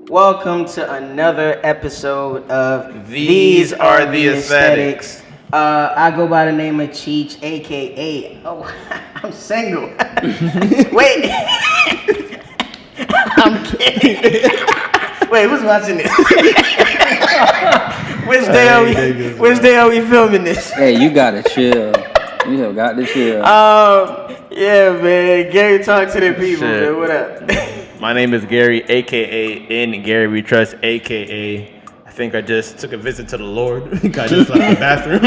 Welcome to another episode of These Are the Aesthetics. I go by the name of Cheech, aka I'm single. Wait, I'm kidding. Wait, who's watching this? Which day are we filming this? Hey, you gotta chill. You have got to chill. Yeah, man. Gary, talk to the people, man. What up? My name is Gary, aka in Gary We Trust, aka I think I just took a visit to the Lord. I just left the bathroom.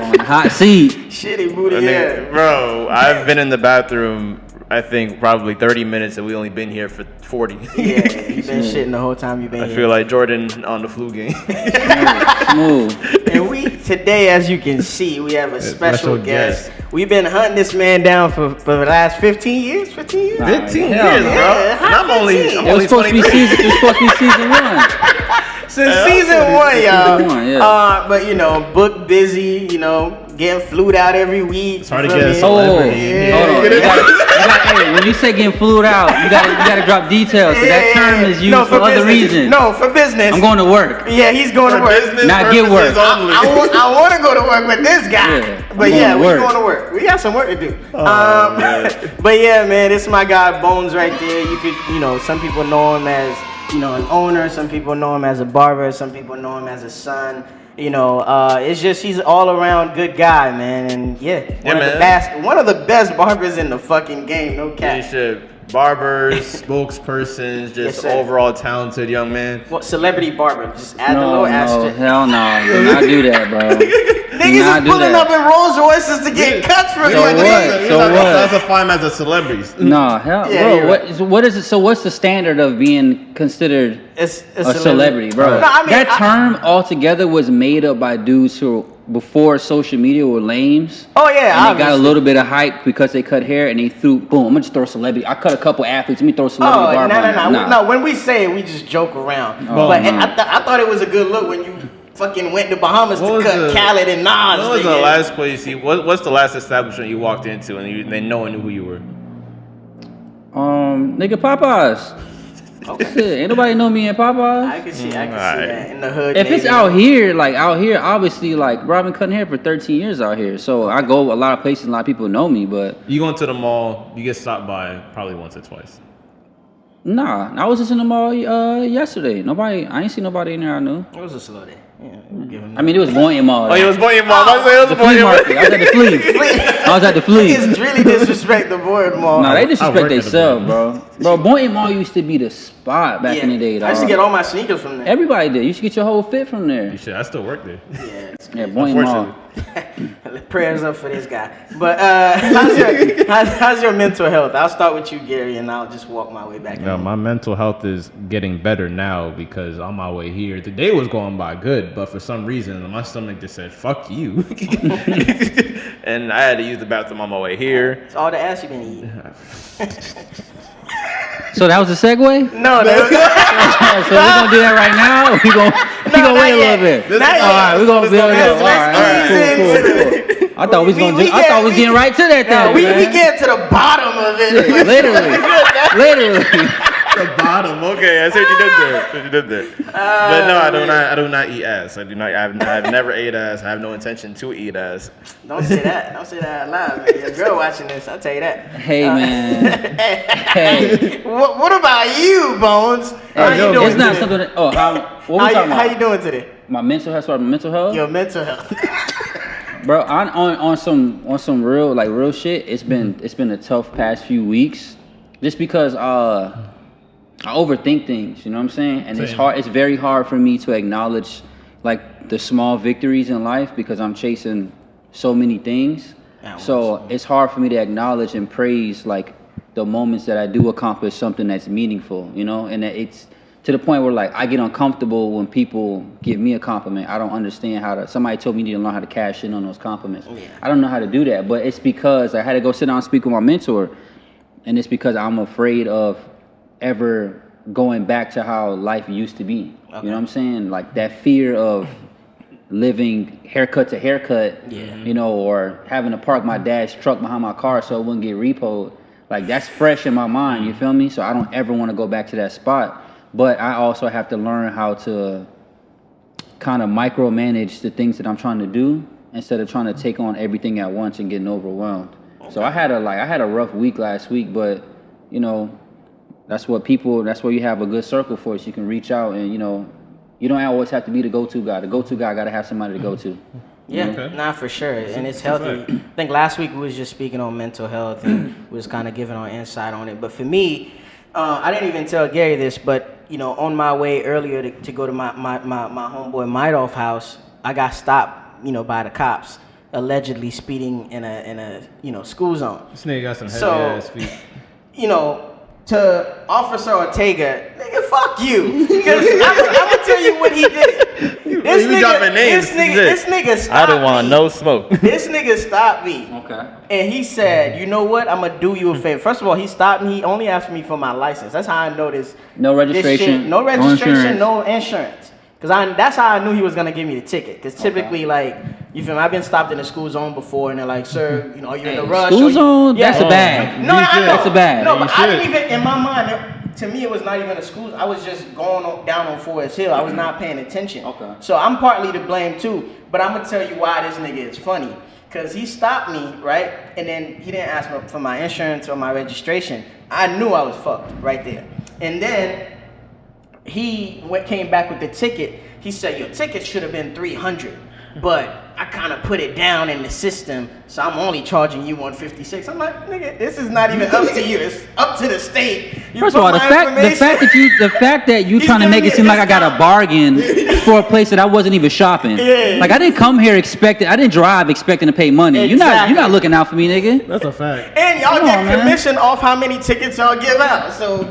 On the hot seat. Shitty booty ass. Bro, I've been in the bathroom, I think probably 30 minutes, and we only been here for 40. Yeah, you've been shitting the whole time you've been here. I feel like Jordan on the flu game. Smooth. And today, as you can see, we have a special guest. We've been hunting this man down for the last 15 years. 15 years? 15 years, Yeah, bro. And I'm only It was supposed to be 23. season one. Since season one, y'all. Season one, yeah. But book busy, getting flued out every week. It's hard to you get a feel me? celebrity. Yeah. Hold on. You gotta, hey, when you say getting flued out, you gotta drop details. So that term is used for other reasons. No, for business. I'm going to work. Yeah, he's going to work. Business Not get work. only. I want to go to work with this guy. Yeah, but yeah, I'm we're going to work. going to work. We got some work to do. Man. But yeah, man, this is my guy Bonez right there. You could, some people know him as, an owner. Some people know him as a barber. Some people know him as a son. It's just he's all around good guy, man. And one of the best barbers in the fucking game. No cap. You should. Barbers, spokespersons, just Yes, sir. overall talented young man. What celebrity barber? Just add the No, little no, asterisk. hell no. Do not do that, bro. Niggas is pulling up in Rolls Royces to get cuts from So you. what? So what? Classify him as a celebrity. No, hell, Yeah, bro. you're What is it? So what's the standard of being considered It's a celebrity, bro? No, I mean, that term altogether was made up by dudes who, before social media, were lames. Oh yeah, And they got a little bit of hype because they cut hair and they threw, boom, I'm gonna just throw a celebrity. I cut a couple athletes, let me throw a celebrity Oh, barber on there. no. When we say it, we just joke around. Oh, but no. I thought it was a good look when you fucking went to Bahamas to What was cut the- Khaled and Nas. What was the nigga. last place what's the last establishment you walked into and no one knew who you were? Nigga, Popeyes. Shit, ain't nobody know me in Popeyes. I can see Alright. that in the hood. If it's maybe. out here, obviously, like, bro, I've been cutting hair for 13 years out here. So I go a lot of places, a lot of people know me, but You go into the mall, you get stopped by probably once or twice. nah, I was just in the mall yesterday. I ain't seen nobody in there I knew. It was a slow day. Yeah, we'll give him I mean, it was Boynton Mall. Oh, it was Boynton Mall. I was saying it the was flea Boynton Mall. market. I was at the flea. I was at the flea. Niggas really disrespect the board mall. Nah, they I disrespect worked at the themselves, bro. Bro, Boynton Mall used to be the spot back in the day, dog. I used to get all my sneakers from there. Everybody did. You should get your whole fit from there. You should. I still work there. Yeah. Yeah, Boynton Mall. Prayers up for this guy. But how's your mental health? I'll start with you, Gary, and I'll just walk my way back. No, my mental health is getting better now because on my way here, the day was going by good, but for some reason my stomach just said "fuck you," and I had to use the bathroom on my way here. It's all the ass you've been eating. So that was a segue? No, that was So we're gonna do that right now? We gonna wait a little bit. Not yet. All right, we're gonna build it up. All Let's right, ease into cool. I thought we was getting right to that thing. we man. get to the bottom of it. Literally. The bottom. Okay, I see what you did there. But no, I do not eat ass. I do not. I've never ate ass. I have no intention to eat ass. Don't say that. Don't say that out loud, man. Your girl watching this, I'll tell you that. Hey man. Hey. What about you, Bones? How you doing It's not today? something that, what we talking about? How you doing today? My mental health, Your mental health. Bro, on some real shit. It's been a tough past few weeks, just because I overthink things. You know what I'm saying? And it's Same. hard. It's very hard for me to acknowledge like the small victories in life because I'm chasing so many things. So it's hard for me to acknowledge and praise like the moments that I do accomplish something that's meaningful. You know, and that it's to the point where like I get uncomfortable when people give me a compliment. I don't understand how to. Somebody told me you need to learn how to cash in on those compliments. Yeah. I don't know how to do that, but it's because I had to go sit down and speak with my mentor, and it's because I'm afraid of ever going back to how life used to be. Okay. You know what I'm saying? Like that fear of living haircut to haircut, you know, or having to park my dad's truck behind my car so it wouldn't get repoed. Like that's fresh in my mind, you feel me? So I don't ever want to go back to that spot. but I also have to learn how to kind of micromanage the things that I'm trying to do instead of trying to take on everything at once and getting overwhelmed. So I had a rough week last week, but you know, that's where you have a good circle for, so you can reach out and, you know, you don't always have to be the go-to guy. The go-to guy got to have somebody to go to. Yeah, nah, for sure, and it's healthy. I think last week we was just speaking on mental health and we was kind of giving our insight on it. But for me, I didn't even tell Gary this, but you know, on my way earlier to go to my homeboy Maidolf's house, I got stopped, you know, by the cops, allegedly speeding in a you know, school zone. This nigga got some heavy ass feet. You know, to Officer Ortega, nigga, fuck you. Because I'm gonna tell you what he did. This nigga stopped me. I don't want no smoke. This nigga stopped me. Okay. And he said, you know what? I'm gonna do you a favor. First of all, he stopped me. He only asked me for my license. That's how I know this. No registration. No registration, no insurance. Because that's how I knew he was gonna give me the ticket. Because typically, like, you feel me? I've been stopped in the school zone before, and they're like, "Sir, you know, you're in a rush." School zone? Yeah. That's a bag. No, I know. That's a bag. No, but I didn't even. In my mind, to me, it was not even a school. I was just going down on Forest Hill. I was not paying attention. Okay. So I'm partly to blame too. But I'm gonna tell you why this nigga is funny. Because he stopped me, right? And then he didn't ask me for my insurance or my registration. I knew I was fucked right there. And then he came back with the ticket. He said, your ticket should have been $300, but I kind of put it down in the system, so I'm only charging you $156. I'm like, nigga, this is not even up to you. It's up to the state. First of all, the fact that you trying to make it seem like I got a bargain for a place that I wasn't even shopping. Yeah. Like I didn't come here I didn't drive expecting to pay money. Exactly. You're not looking out for me, nigga. That's a fact. And y'all get commission off how many tickets y'all give out. So,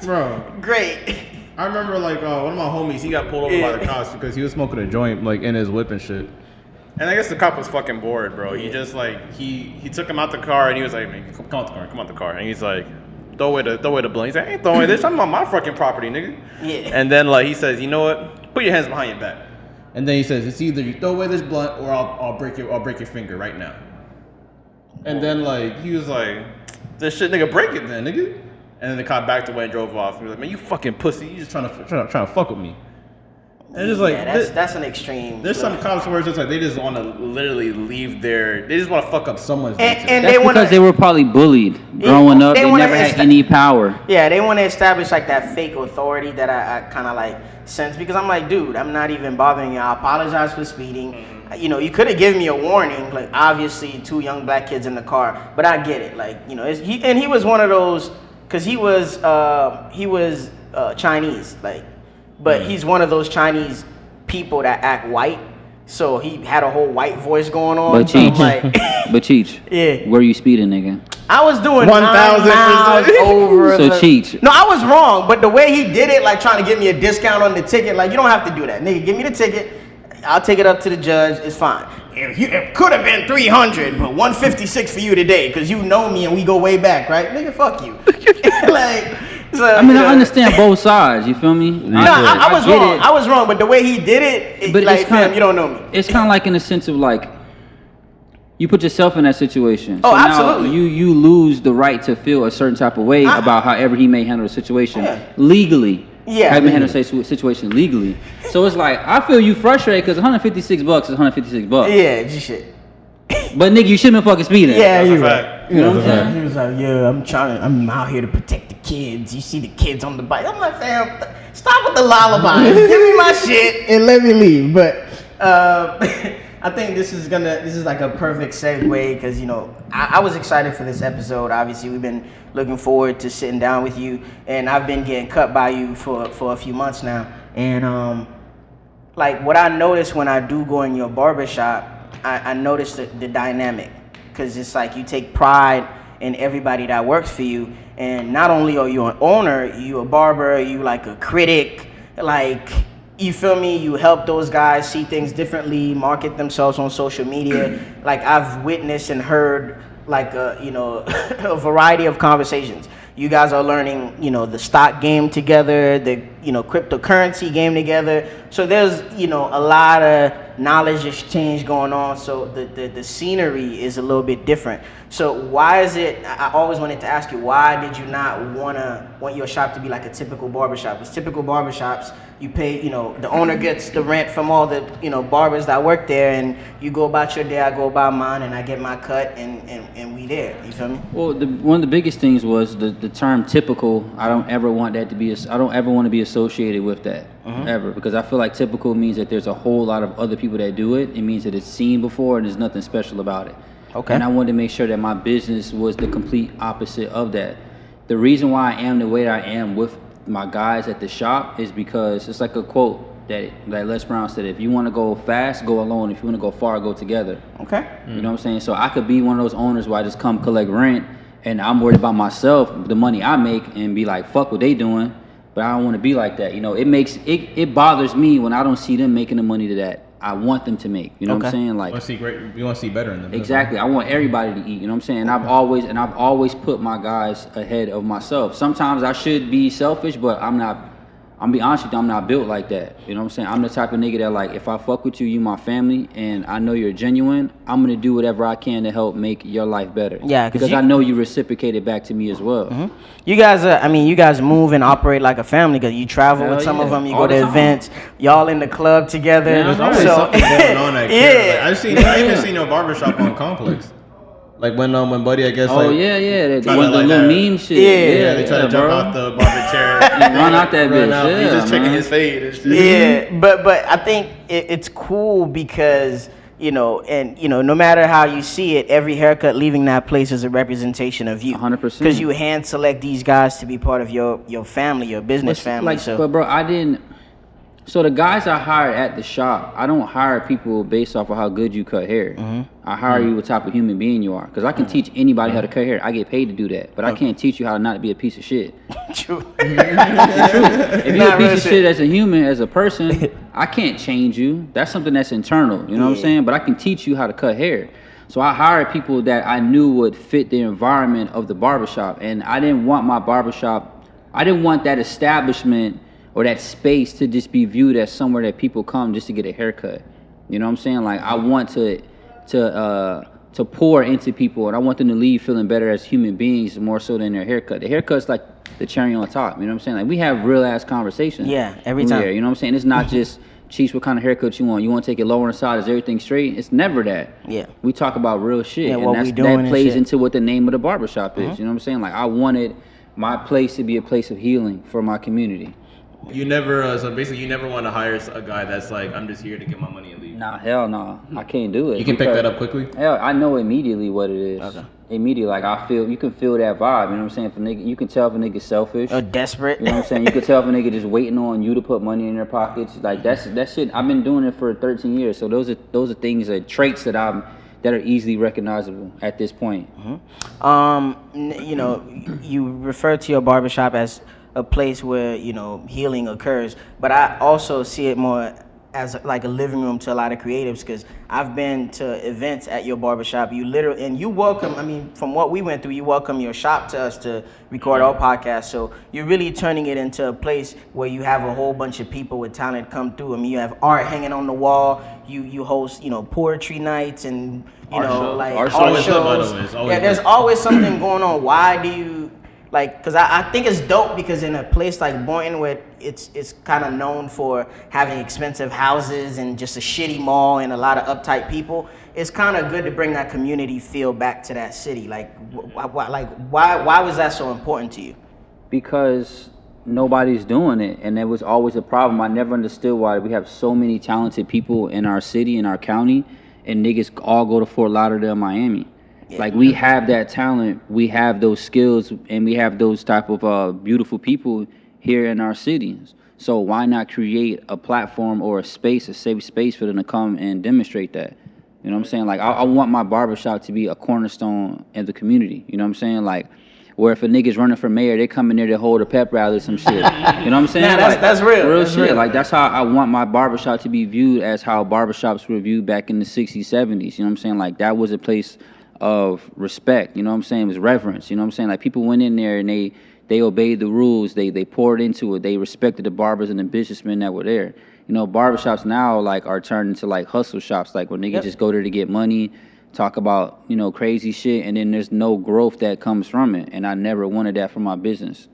bro, great. I remember like one of my homies, he got pulled over by the cops because he was smoking a joint like in his whip and shit. And I guess the cop was fucking bored, bro. He just like he took him out the car and he was like, man, come out the car. And he's like, throw away the blunt. He's like, I ain't throwing away this. I'm on my fucking property, nigga. Yeah. And then like he says, you know what? Put your hands behind your back. And then he says, it's either you throw away this blunt or I'll break your finger right now. And then like he was like, this shit, nigga, break it then, nigga. And then the cop backed away and drove off. He was like, man, you fucking pussy. You just trying to fuck with me. And it's like, that's an extreme. There's some cops where it's just like they just want to literally they just want to fuck up someone's day. And that's because they were probably bullied growing up. They never had any power. Yeah, they want to establish like that fake authority that I kind of like sense, because I'm like, dude, I'm not even bothering you. I apologize for speeding. Mm-hmm. You know, you could have given me a warning. Like, obviously, 2 young black kids in the car, but I get it. Like, you know, he was one of those. Cause he was Chinese, like, but he's one of those Chinese people that act white. So he had a whole white voice going on. But Cheech, yeah, where you speeding, nigga? I was doing 1,000 miles over. So Cheech. No, I was wrong, but the way he did it, like trying to give me a discount on the ticket, like you don't have to do that, nigga. Give me the ticket, I'll take it up to the judge. It's fine. It could have been 300, but 156 for you today, because you know me and we go way back, right? Nigga, fuck you. Like, so, I mean, I understand both sides. You feel me? No, I was wrong. I was wrong, but the way he did it, but like, fam, you don't know me. It's kind of like in the sense of like, you put yourself in that situation. Oh, so absolutely. Now you lose the right to feel a certain type of way about however he may handle the situation legally. Yeah, I handle the situation legally. So it's like, I feel you frustrated because $156 is $156. Yeah, G shit. But nigga, you shouldn't have fucking speeding. Yeah, you're right. You know what I'm saying? He was like, yeah, I'm out here to protect the kids. You see the kids on the bike. I'm like, fam, stop with the lullaby. Give me my shit and let me leave. But I think this is like a perfect segue, because, you know, I was excited for this episode. Obviously, we've been looking forward to sitting down with you, and I've been getting cut by you for a few months now. And like what I noticed when I do go in your barbershop, I noticed the dynamic, because it's like you take pride in everybody that works for you, and not only are you an owner, you a barber, you like a critic, like, you feel me? You help those guys see things differently, market themselves on social media. Like, I've witnessed and heard like a variety of conversations. You guys are learning, you know, the stock game together, the, you know, cryptocurrency game together. So there's, you know, a lot of knowledge exchange going on, so the scenery is a little bit different. So why is it, I always wanted to ask you, why did you not want your shop to be like a typical barbershop? Because typical barbershops, you pay, the owner gets the rent from all the, barbers that work there, and you go about your day, I go about mine, and I get my cut, and we there. You feel me? Well, one of the biggest things was the term typical. I don't ever want that to be. I don't ever want to be associated with that ever, because I feel like typical means that there's a whole lot of other people that do it. It means that it's seen before and there's nothing special about it. Okay. And I wanted to make sure that my business was the complete opposite of that. The reason why I am the way that I am with my guys at the shop is because it's like a quote that Les Brown said: if you want to go fast, go alone. If you want to go far, go together. Okay. You know what I'm saying? So I could be one of those owners where I just come collect rent and I'm worried about myself, the money I make, and be like, fuck what they doing. But I don't want to be like that. It bothers me when I don't see them making the money that I want them to make. You know what I'm saying? Like, you want to see better in them. Exactly. I want everybody to eat. You know what I'm saying? And I've always put my guys ahead of myself. Sometimes I should be selfish, but I'm not. I'm be honest with you, I'm not built like that. You know what I'm saying? I'm the type of nigga that, like, if I fuck with you, you my family, and I know you're genuine, I'm gonna do whatever I can to help make your life better. Yeah, because I know you reciprocate it back to me as well. Mm-hmm. You guys move and operate like a family, because you travel with some of them, you all go to events, y'all in the club together. Yeah, there's always something going on at I even seen your barbershop on Complex. Like when Buddy, I guess. Oh, like, the little meme shit. Yeah, they try to jump out the barber chair. Run out that bitch. Yeah, he's just checking his fade and shit. Yeah, but I think it's cool because, no matter how you see it, every haircut leaving that place is a representation of you. 100%. Because you hand select these guys to be part of your family, your business family. But bro, I didn't. So the guys I hired at the shop, I don't hire people based off of how good you cut hair. I hire you what type of human being you are. Because I can teach anybody how to cut hair. I get paid to do that. But I can't teach you how to not be a piece of shit. True. It's true. If you're a piece of shit as a human, as a person, I can't change you. That's something that's internal. You know what I'm saying? But I can teach you how to cut hair. So I hired people that I knew would fit the environment of the barbershop. And I didn't want that establishment or that space to just be viewed as somewhere that people come just to get a haircut. You know what I'm saying? Like, I want to pour into people, and I want them to leave feeling better as human beings more so than their haircut. The haircut's like the cherry on top. You know what I'm saying? Like, we have real ass conversations. Yeah, every time. You know what I'm saying? It's not just, Chiefs, what kind of haircut you want? You want to take it lower on the side? Is everything straight? It's never that. Yeah. We talk about real shit, Yeah, and that plays into what the name of the barbershop is. You know what I'm saying? Like, I wanted my place to be a place of healing for my community. You never, so basically, you never want to hire a guy that's like, I'm just here to get my money and leave. Nah, hell no, I can't do it. You can pick that up quickly. Hell, I know immediately what it is. Okay. Immediately, like you can feel that vibe. You know what I'm saying? If a nigga, you can tell if a nigga's selfish. Or desperate. You know what I'm saying? You can tell if a nigga just waiting on you to put money in their pockets. Like that shit. I've been doing it for 13 years. So those are things, traits that are easily recognizable at this point. You refer to your barbershop as a place where healing occurs, but I also see it more as like a living room to a lot of creatives, because I've been to events at your barbershop. You welcome, from what we went through, you welcome your shop to us to record our podcast. So you're really turning it into a place where you have a whole bunch of people with talent come through. You have art hanging on the wall. You host poetry nights and art shows. There's always something going on. Why do you because I think it's dope, because in a place like Boynton, where it's kind of known for having expensive houses and just a shitty mall and a lot of uptight people, it's kind of good to bring that community feel back to that city. Why was that so important to you? Because nobody's doing it, and there was always a problem. I never understood why we have so many talented people in our city, in our county, and niggas all go to Fort Lauderdale, Miami. Yeah. Like, we have that talent, we have those skills, and we have those type of beautiful people here in our cities. So why not create a platform or a space, a safe space for them to come and demonstrate that? You know what I'm saying? Like, I want my barbershop to be a cornerstone in the community. You know what I'm saying? Like, where if a nigga's running for mayor, they come in there to hold a pep rally or some shit. You know what I'm saying? Nah, that's real. Real that's shit. Real. Like, that's how I want my barbershop to be viewed, as how barbershops were viewed back in the 60s, 70s. You know what I'm saying? Like, that was a place of respect. You know what I'm saying? It was reverence. You know what I'm saying? Like, people went in there and they obeyed the rules. They poured into it. They respected the barbers and the businessmen that were there. you know, barbershops now like are turned into like hustle shops, like where niggas just go there to get money, talk about, you know, crazy shit, and then there's no growth that comes from it. And I never wanted that for my business.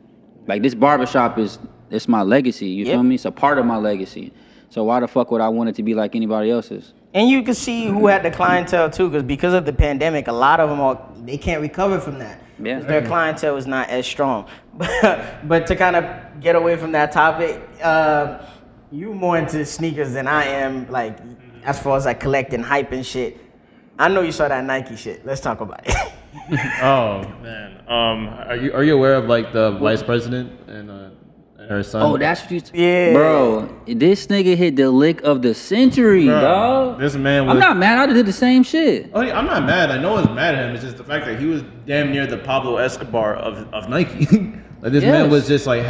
Like this barbershop it's my legacy. You feel me? It's a part of my legacy. So why the fuck would I want it to be like anybody else's? And you can see who had the clientele too, because of the pandemic, a lot of them they can't recover from that. Yeah. Their clientele is not as strong. But to kind of get away from that topic, you more into sneakers than I am, like as far as like collecting hype and shit. I know you saw that Nike shit. Let's talk about it. Oh man, are you aware of like the vice president and her son? Oh, that's what you. Yeah, bro. This nigga hit the lick of the century, dog. This man was. I'm not mad. I did the same shit. Oh, yeah, I'm not mad. I know one's mad at him. It's just the fact that he was damn near the Pablo Escobar of Nike. Like this man was just like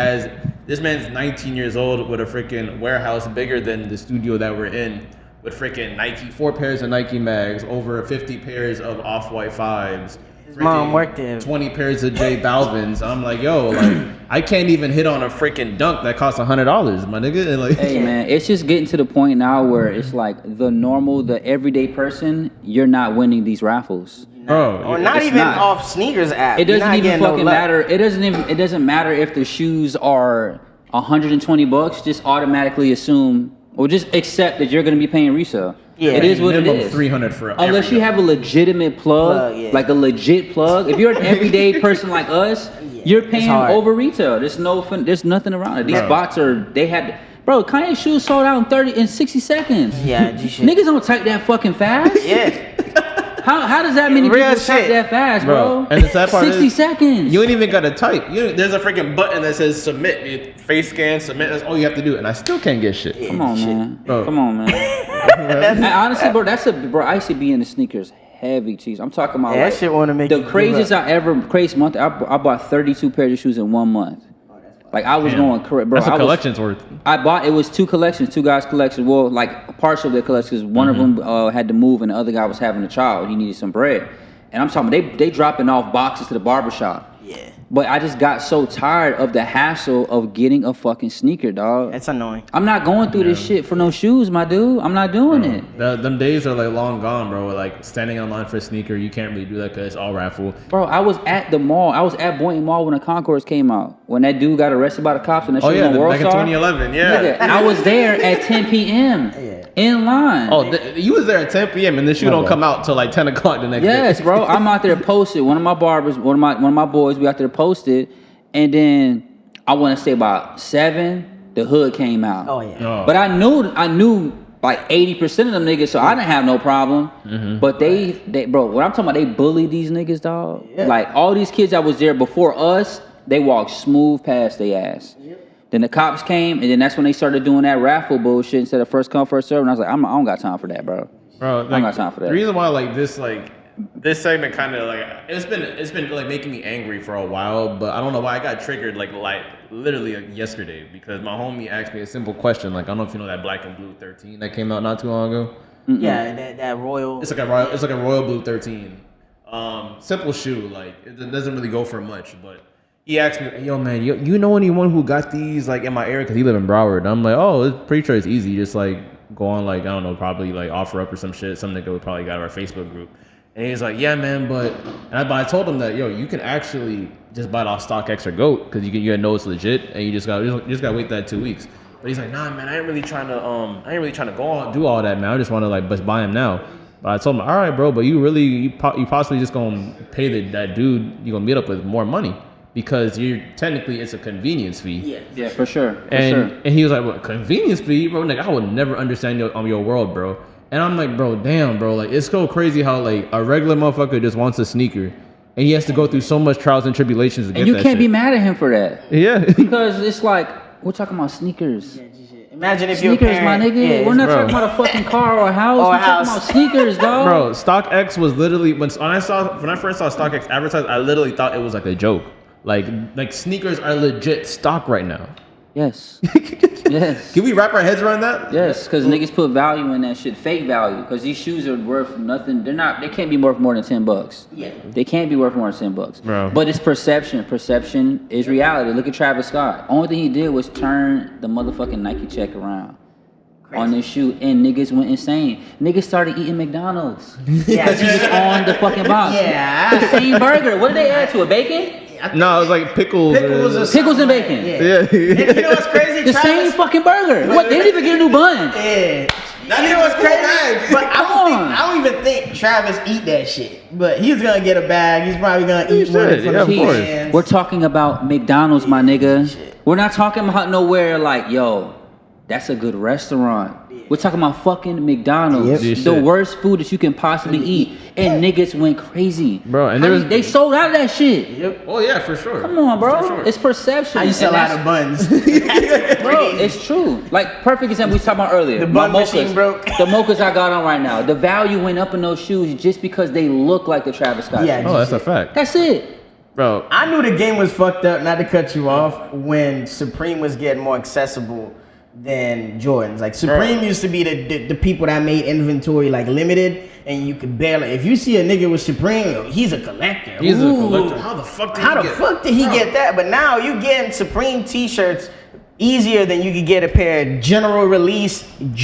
this man's 19 years old with a freaking warehouse bigger than the studio that we're in, with freaking Nike, 4 pairs of Nike mags, over 50 pairs of Off-White 5s. His mom worked there. 20 pairs of J Balvins. I'm like, yo, like I can't even hit on a freaking dunk that costs $100, my nigga. And like, hey man, it's just getting to the point now where it's like the everyday person, you're not winning these raffles. bro, Or not even off sneakers app. It doesn't even fucking luck. matter. It doesn't matter if the shoes are $120. Just automatically assume or just accept that you're gonna be paying resale. Yeah, it is what it is. $300 for Unless you have a legitimate plug, like a legit plug. If you're an everyday person like us, you're paying over retail. There's nothing around it. These bots bro, Kanye shoes sold out in 60 seconds. Yeah, niggas don't type that fucking fast. Yeah. How does that many people type that fast, bro? And the sad part 60 seconds. You ain't even gotta type. There's a freaking button that says submit. You face scan, submit. That's all you have to do, and I still can't get shit. Come on, man. Bro. Come on, man. And honestly, bro, I used to be into sneakers heavy, cheese. I'm talking about that shit want to make the craziest crazy month. I bought 32 pairs of shoes in 1 month. Like I was going correct, bro. That's a collection's worth. It was 2 collections, 2 guys' collections. Well, like partial of their collections. One of them had to move, and the other guy was having a child. He needed some bread, and I'm talking. They dropping off boxes to the barbershop. Yeah. But I just got so tired of the hassle of getting a fucking sneaker, dog. It's annoying. I'm not going through this shit for no shoes, my dude. I'm not doing it. Them days are like long gone, bro. Like standing in line for a sneaker, you can't really do that because it's all raffle. Bro, I was at the mall. I was at Boynton Mall when the Concourse came out. When that dude got arrested by the cops and that shit was on World back in 2011, Nigga, I was there at 10 p.m. in line. Oh, you was there at 10 p.m. and the shoe don't come out till like 10 o'clock the next day. Yes, bro. I'm out there posted. One of my barbers, one of my boys, we out there posted, and then I want to say about 7, the hood came out. Oh yeah. Oh. But I knew like 80% of them niggas, so I didn't have no problem. But they bro, what I'm talking about, they bullied these niggas, dog. Yeah. Like all these kids that was there before us, they walked smooth past their ass. Then the cops came, and then that's when they started doing that raffle bullshit instead of first come, first serve. And I was like, I don't got time for that, bro. Bro, I don't got time for that. The reason why this segment kind of like it's been like making me angry for a while, but I don't know why I got triggered like literally yesterday because my homie asked me a simple question. Like I don't know if you know that Black and Blue 13 that came out not too long ago. Yeah, that royal. It's like a royal blue 13. Simple shoe, like it doesn't really go for much, but. He asked me, yo, man, you know anyone who got these, like, in my area? Because he live in Broward. And I'm like, oh, it's pretty sure it's easy. Just, like, go on, like, I don't know, probably, like, offer up or some shit. Some nigga would probably got our Facebook group. And he's like, yeah, man, but I told him that, yo, you can actually just buy it off StockX or GOAT because you know it's legit. And you just gotta wait that 2 weeks. But he's like, nah, man, I ain't really trying to go on do all that, man. I just want to, like, just buy them now. But I told him, all right, bro, but you possibly just gonna pay that dude you gonna meet up with more money. Because it's a convenience fee. Yeah, for sure. And he was like, "What convenience fee, bro? Like I would never understand your world, bro." And I'm like, "Bro, damn, bro. Like it's so crazy how like a regular motherfucker just wants a sneaker, and he has to go through so much trials and tribulations to get that shit. And you can't be mad at him for that. Yeah. Because it's like we're talking about sneakers. Imagine if sneakers, your parent, my nigga. We're not talking about a fucking car or a house. We're talking about sneakers, dog. Bro, StockX was literally when I first saw StockX advertised, I literally thought it was like a joke. Like sneakers are legit stock right now. Yes. Yes. Can we wrap our heads around that? Yes, because niggas put value in that shit, fake value. Because these shoes are worth nothing. They can't be worth more than $10. Yeah. They can't be worth more than $10. Bro. But it's perception. Perception is reality. Look at Travis Scott. Only thing he did was turn the motherfucking Nike check around. on this shoe, and niggas went insane. Niggas started eating McDonald's. Yeah, Because he was on the fucking box. Yeah. The same burger. What did they add to it? Bacon? No, it was like pickles. Pickles and bacon. Yeah. And you know what's crazy? The same fucking burger. What? They didn't even get a new bun. Yeah. Not You know what's even a full crazy? bag. But Come on. I don't even think Travis eat that shit. But he's gonna get a bag. He's probably gonna He eat one should, from yeah, the of course. fans. We're talking about McDonald's, my nigga. Shit. We're not talking about nowhere like, yo, that's a good restaurant. We're talking about fucking McDonald's. Yep. The Shit. worst food that you can possibly eat. And niggas went crazy. Bro, and How there you- was- they sold out of that shit. Yep. Oh yeah, for sure. Come on, bro. For sure. It's perception. I used to And sell out of that's- buns. Bro, it's true. Like, perfect example we was talking about earlier. The My bun machine mochas. broke. The mochas I got on right now. The value went up in those shoes just because they look like the Travis Scott Yeah. shoes. Oh, that's a fact, That's it. bro. I knew the game was fucked up, not to cut you off, when Supreme was getting more accessible than Jordans. Like Supreme used to be the people that made inventory like limited, and you could barely. If you see a nigga with Supreme, he's a collector. He's a Ooh. collector. How the fuck did How he the get fuck did he get that? But now you getting Supreme T-shirts easier than you could get a pair of general release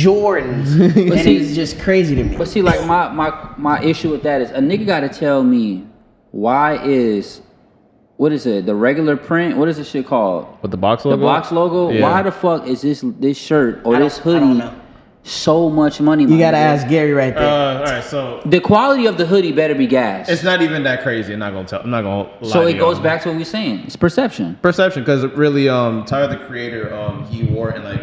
Jordans, and see- it's just crazy to me. But see, like my issue with that is a nigga gotta tell me why is what is it? The regular print? What is this shit called? With the box The logo. box logo? Yeah. Why the fuck is this shirt or I this don't hoodie know. so much money? You my gotta nigga? ask Gary right there. All right, so The quality of the hoodie better be gas. it's not even that crazy. I'm not gonna lie. So to it you. goes back to what we're saying. It's perception. Perception, because really, Tyler the Creator, he wore it in like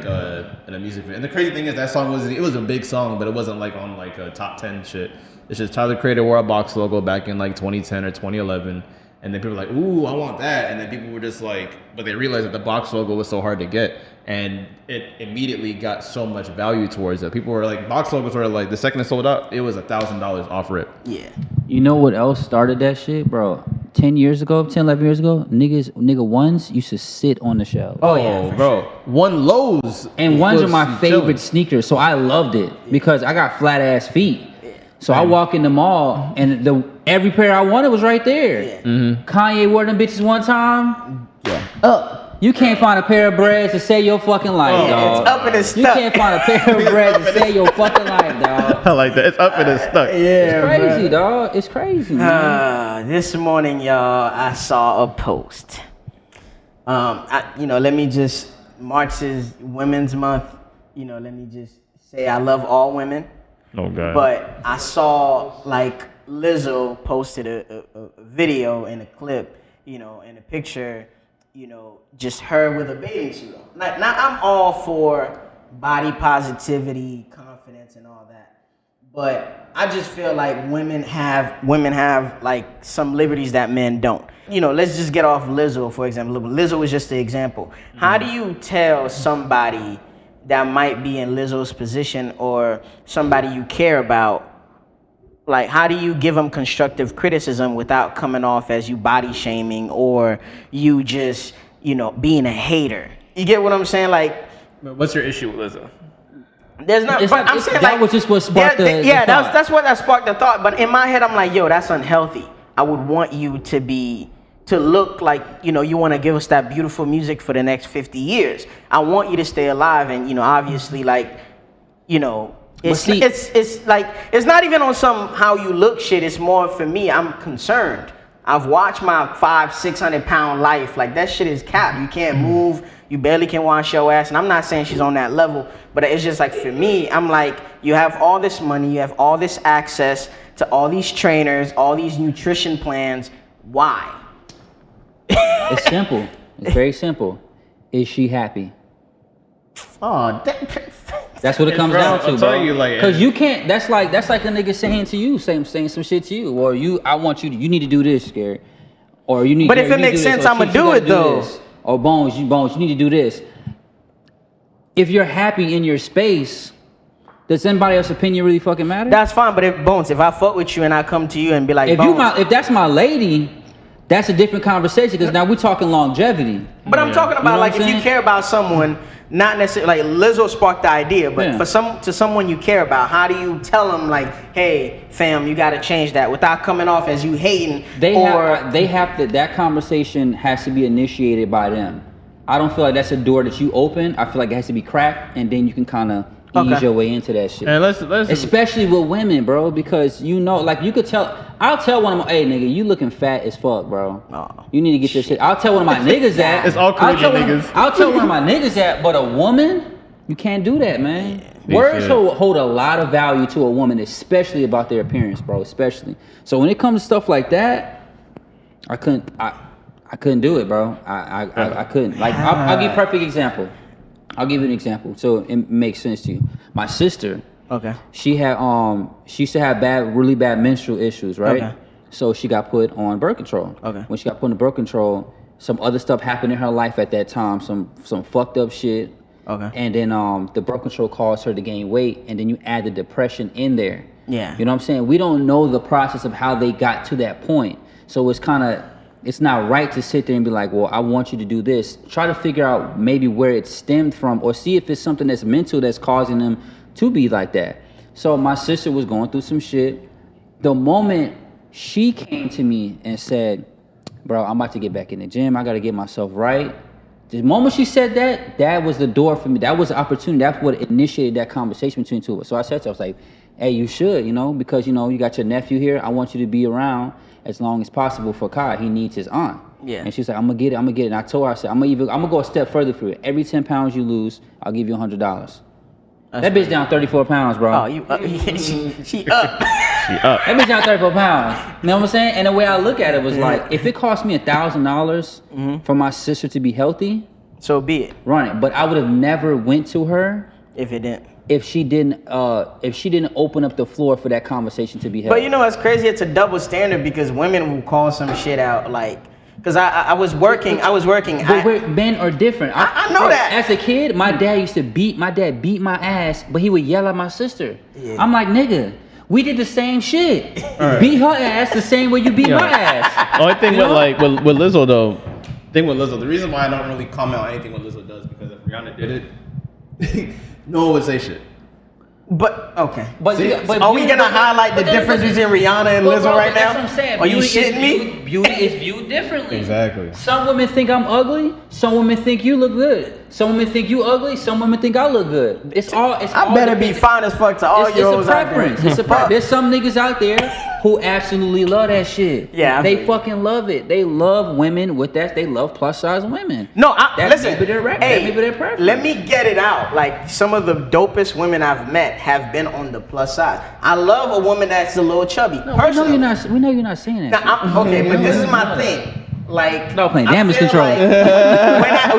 in a music video. And the crazy thing is that song was a big song, but it wasn't like on like a top 10 shit. It's just Tyler the Creator wore a box logo back in like 2010 or 2011, and then people were like, "Ooh, I want that," and then people were just like, but they realized that the box logo was so hard to get, and it immediately got so much value towards it. People were like, box logos were like the second it sold out, it was $1,000 off rip. Yeah. You know what else started that shit, bro? 10 years ago, 10, 11 years ago, nigga ones used to sit on the shelf. Oh, yeah, for bro, one Lowe's. And ones are was my favorite chilling. sneakers, so I loved it because I got flat ass feet. So I walk in the mall and every pair I wanted was right there. Yeah. Kanye wore them bitches one time. Up. You can't find a pair of breads to save your fucking life, dog. It's up and it's You stuck. can't find a pair of breads to save your fucking life, dog. I like that. It's up and it's stuck. Yeah, It's crazy, bruh. dog. It's crazy, man. This morning, y'all, I saw a post. Let me just, March is Women's Month. Let me just say I love all women. Oh god. But I saw like Lizzo posted a video and a clip, and a picture, just her with a bathing suit on. Like, now I'm all for body positivity, confidence, and all that. But I just feel like women have like some liberties that men don't. Let's just get off Lizzo, for example. Lizzo is just an example. How do you tell somebody that might be in Lizzo's position or somebody you care about, like, how do you give them constructive criticism without coming off as you body shaming or you just, being a hater? You get what I'm saying? Like, What's your issue with Lizzo? there's not, It's but not- I'm it's- saying that like, was just what sparked the thought. that's what that sparked the thought. But in my head, I'm like, yo, that's unhealthy. I would want you to look like, you want to give us that beautiful music for the next 50 years. I want you to stay alive. And, obviously, like, it's like, it's not even on some how you look shit. It's more for me, I'm concerned. I've watched my 500-600 pound life. Like, that shit is capped. You can't move. You barely can wash your ass. And I'm not saying she's on that level, but it's just like, for me, I'm like, you have all this money, you have all this access to all these trainers, all these nutrition plans. Why? It's simple. It's very simple. Is she happy? Oh, That's what it comes Bro, down to, I'm bro. telling you, like, Cause you can't. That's like a nigga saying to you, saying some shit to you, or I want you. You need to do this, Gary, or you need. But if you it need to makes do this, sense, or I'ma she do gotta it, though. this. Or Bonez, you need to do this. If you're happy in your space, does anybody else's opinion really fucking matter? That's fine, but if I fuck with you and I come to you and be like, if that's my lady, that's a different conversation. Because now we're talking longevity. But I'm talking about, You know like, what I'm if you saying? care about someone, not necessarily, like, Lizzo sparked the idea, but Yeah. to someone you care about, how do you tell them, like, hey, fam, you got to change that without coming off as you hating? That conversation has to be initiated by them. I don't feel like that's a door that you open. I feel like it has to be cracked, and then you can kind of ease your way into that shit. And let's especially with women, bro, because you know, like you could tell. I'll tell one of my, hey nigga, you looking fat as fuck, bro. Oh, you need to get your shit. I'll tell one of my niggas that. It's all Caribbean niggas. I'll tell one of my niggas that, but a woman, you can't do that, man. Yeah. Words hold a lot of value to a woman, especially about their appearance, bro. Especially. So when it comes to stuff like that, I couldn't do it, bro. I couldn't. Like I'll give you a perfect example. I'll give you an example so it makes sense to you. My sister, she used to have really bad menstrual issues, right? Okay. So she got put on birth control. Okay. When she got put on birth control, some other stuff happened in her life at that time, some fucked up shit. Okay. And then the birth control caused her to gain weight, and then you add the depression in there. Yeah. You know what I'm saying? We don't know the process of how they got to that point. So it's not right to sit there and be like, well, I want you to do this. Try to figure out maybe where it stemmed from, or see if it's something that's mental that's causing them to be like that. So my sister was going through some shit. The moment she came to me and said, bro, I'm about to get back in the gym. I got to get myself right. The moment she said that was the door for me. That was the opportunity. That's what initiated that conversation between two of us. So I said to her, I was like, hey, you should, because, you got your nephew here. I want you to be around as long as possible for Kai. He needs his aunt. Yeah. And she's like, I'm gonna get it. And I told her, I said, I'm gonna go a step further for you. Every 10 pounds you lose, I'll give you $100. That bitch down 34 pounds, bro. Oh, she up. She up. That bitch down 34 pounds. You know what I'm saying? And the way I look at it was like, if it cost me $1,000 for my sister to be healthy, so be it. Run it. But I would have never went to her if she didn't open up the floor for that conversation to be held. But you know what's crazy? It's a double standard because women will call some shit out like, because I was working. But men are different. I know that. As a kid, my dad beat my ass, but he would yell at my sister. Yeah. I'm like, nigga, we did the same shit. Right. Beat her ass the same way you beat my ass. Only thing with Lizzo though, the reason why I don't really comment on anything what Lizzo does, because if Rihanna did it, no one would say shit. But okay. But are we gonna highlight the difference between Rihanna and Lizzo right now? That's what I'm saying. Are you shitting me? Beauty is viewed differently. Exactly. Some women think I'm ugly. Some women think you look good. Some women think you ugly. Some women think I look good. I better be fine as fuck to all your It's a preference. It's a preference. There's some niggas out there who absolutely love that shit. Yeah, they fucking love it. They love women with that. They love plus size women. No, listen. Maybe their preference. Let me get it out. Like some of the dopest women I've met have been on the plus size. I love a woman that's a little chubby. No, we know you're not saying that. Now, okay, but this is my thing. Like, no playing damage control. Like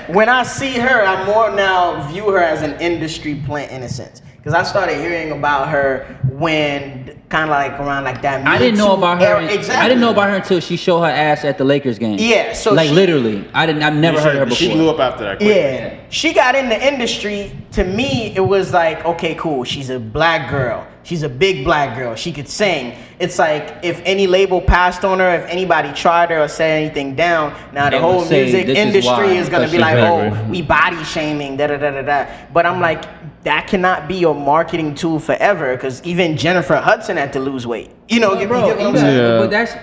when I see her, I more now view her as an industry plant in a sense. Because I started hearing about her when kind of like around like that. I didn't know about her. Exactly. I didn't know about her until she showed her ass at the Lakers game. Yeah, so like literally, I've never heard her before. She blew up after that. Yeah, she got in the industry. To me, it was like, okay, cool. She's a black girl. She's a big black girl. She could sing. It's like if any label passed on her, if anybody tried her or said anything down, now the whole music industry is gonna be like, oh, we body shaming, da da da da da. But I'm like, that cannot be your marketing tool forever, because even Jennifer Hudson had to lose weight. You know, but that's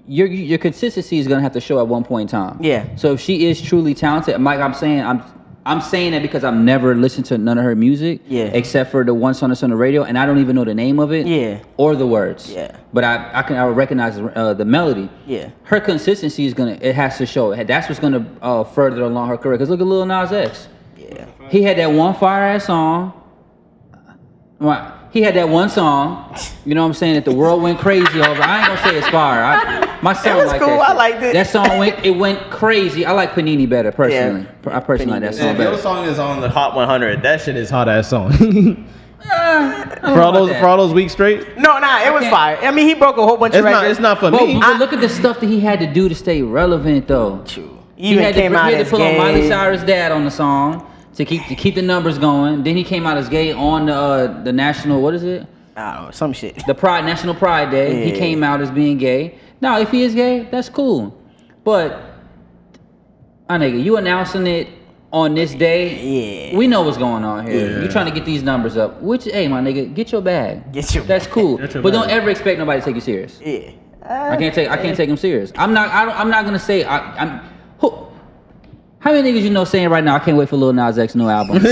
your consistency is gonna have to show at one point in time. Yeah. So if she is truly talented, Mike, I'm saying that because I've never listened to none of her music, except for the one song that's on the radio, and I don't even know the name of it, or the words. But I recognize the melody. Her consistency it has to show. That's what's gonna further along her career. Cause look at Lil Nas X. He had that one fire ass song. Right. He had that one song, you know what I'm saying, that the world went crazy over. I ain't gonna say it's fire. My son was like cool. I liked it. That song went crazy. I like Panini better personally. I personally like that song better. Your song is on the Hot 100. That shit is hot ass song. For all those weeks straight? No, it was fire. I mean, he broke a whole bunch of records. It's not for me. But look at the stuff that he had to do to stay relevant, though. True. He had to put on Miley Cyrus' dad on the song to keep the numbers going. Then he came out as gay on the national, what is it? I don't know, some shit. The National Pride Day. Yeah. He came out as being gay. Now, if he is gay, that's cool. But, nigga, you announcing it on this day, we know what's going on here. Yeah. You trying to get these numbers up. Hey, my nigga, get your bag. That's cool. But don't ever expect nobody to take you serious. Yeah. I can't take him serious. I'm not gonna say how many niggas you know saying right now, I can't wait for Lil Nas X new album?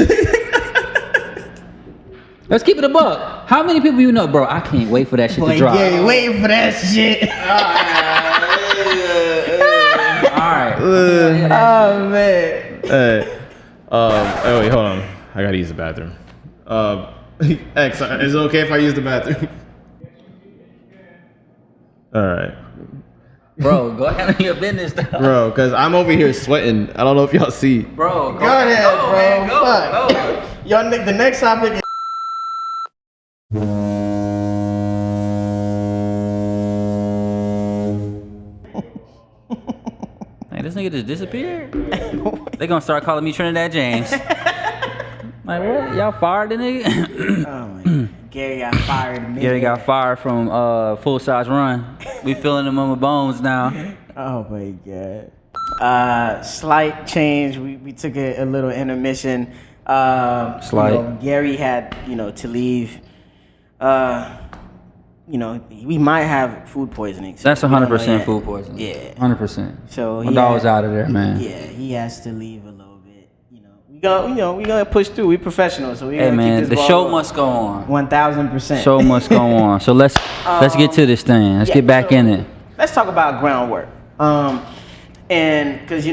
Let's keep it a buck. How many people you know, bro? I can't wait for that shit to drop. Yeah, waiting for that shit. Alright. Oh man. Oh wait, hold on. I gotta use the bathroom. X, is it okay if I use the bathroom? All right. Bro, go ahead on your business, though. Bro, because I'm over here sweating. I don't know if y'all see. Bro, Go ahead, bro. Man, Fuck. go. Yo, the next topic is. Hey, this nigga just disappeared. They gonna start calling me Trinidad James. Like, what? Y'all fired the nigga? Oh my God. Gary got fired. Gary got fired from Full Size Run. We filling him with Bonez now. Oh my God. Slight change. We took a little intermission. Slight. Gary had, to leave. We might have food poisoning. So That's we don't know 100% yet. food poisoning. Yeah. 100%. So My dog was out of there, man. Yeah, he has to leave a little bit. We gonna push through. We professionals, so we Hey gonna man, keep the this show ball must go on. 1000%. Show must go on. So let's get to this thing. Let's get back in it. Let's talk about groundwork. And because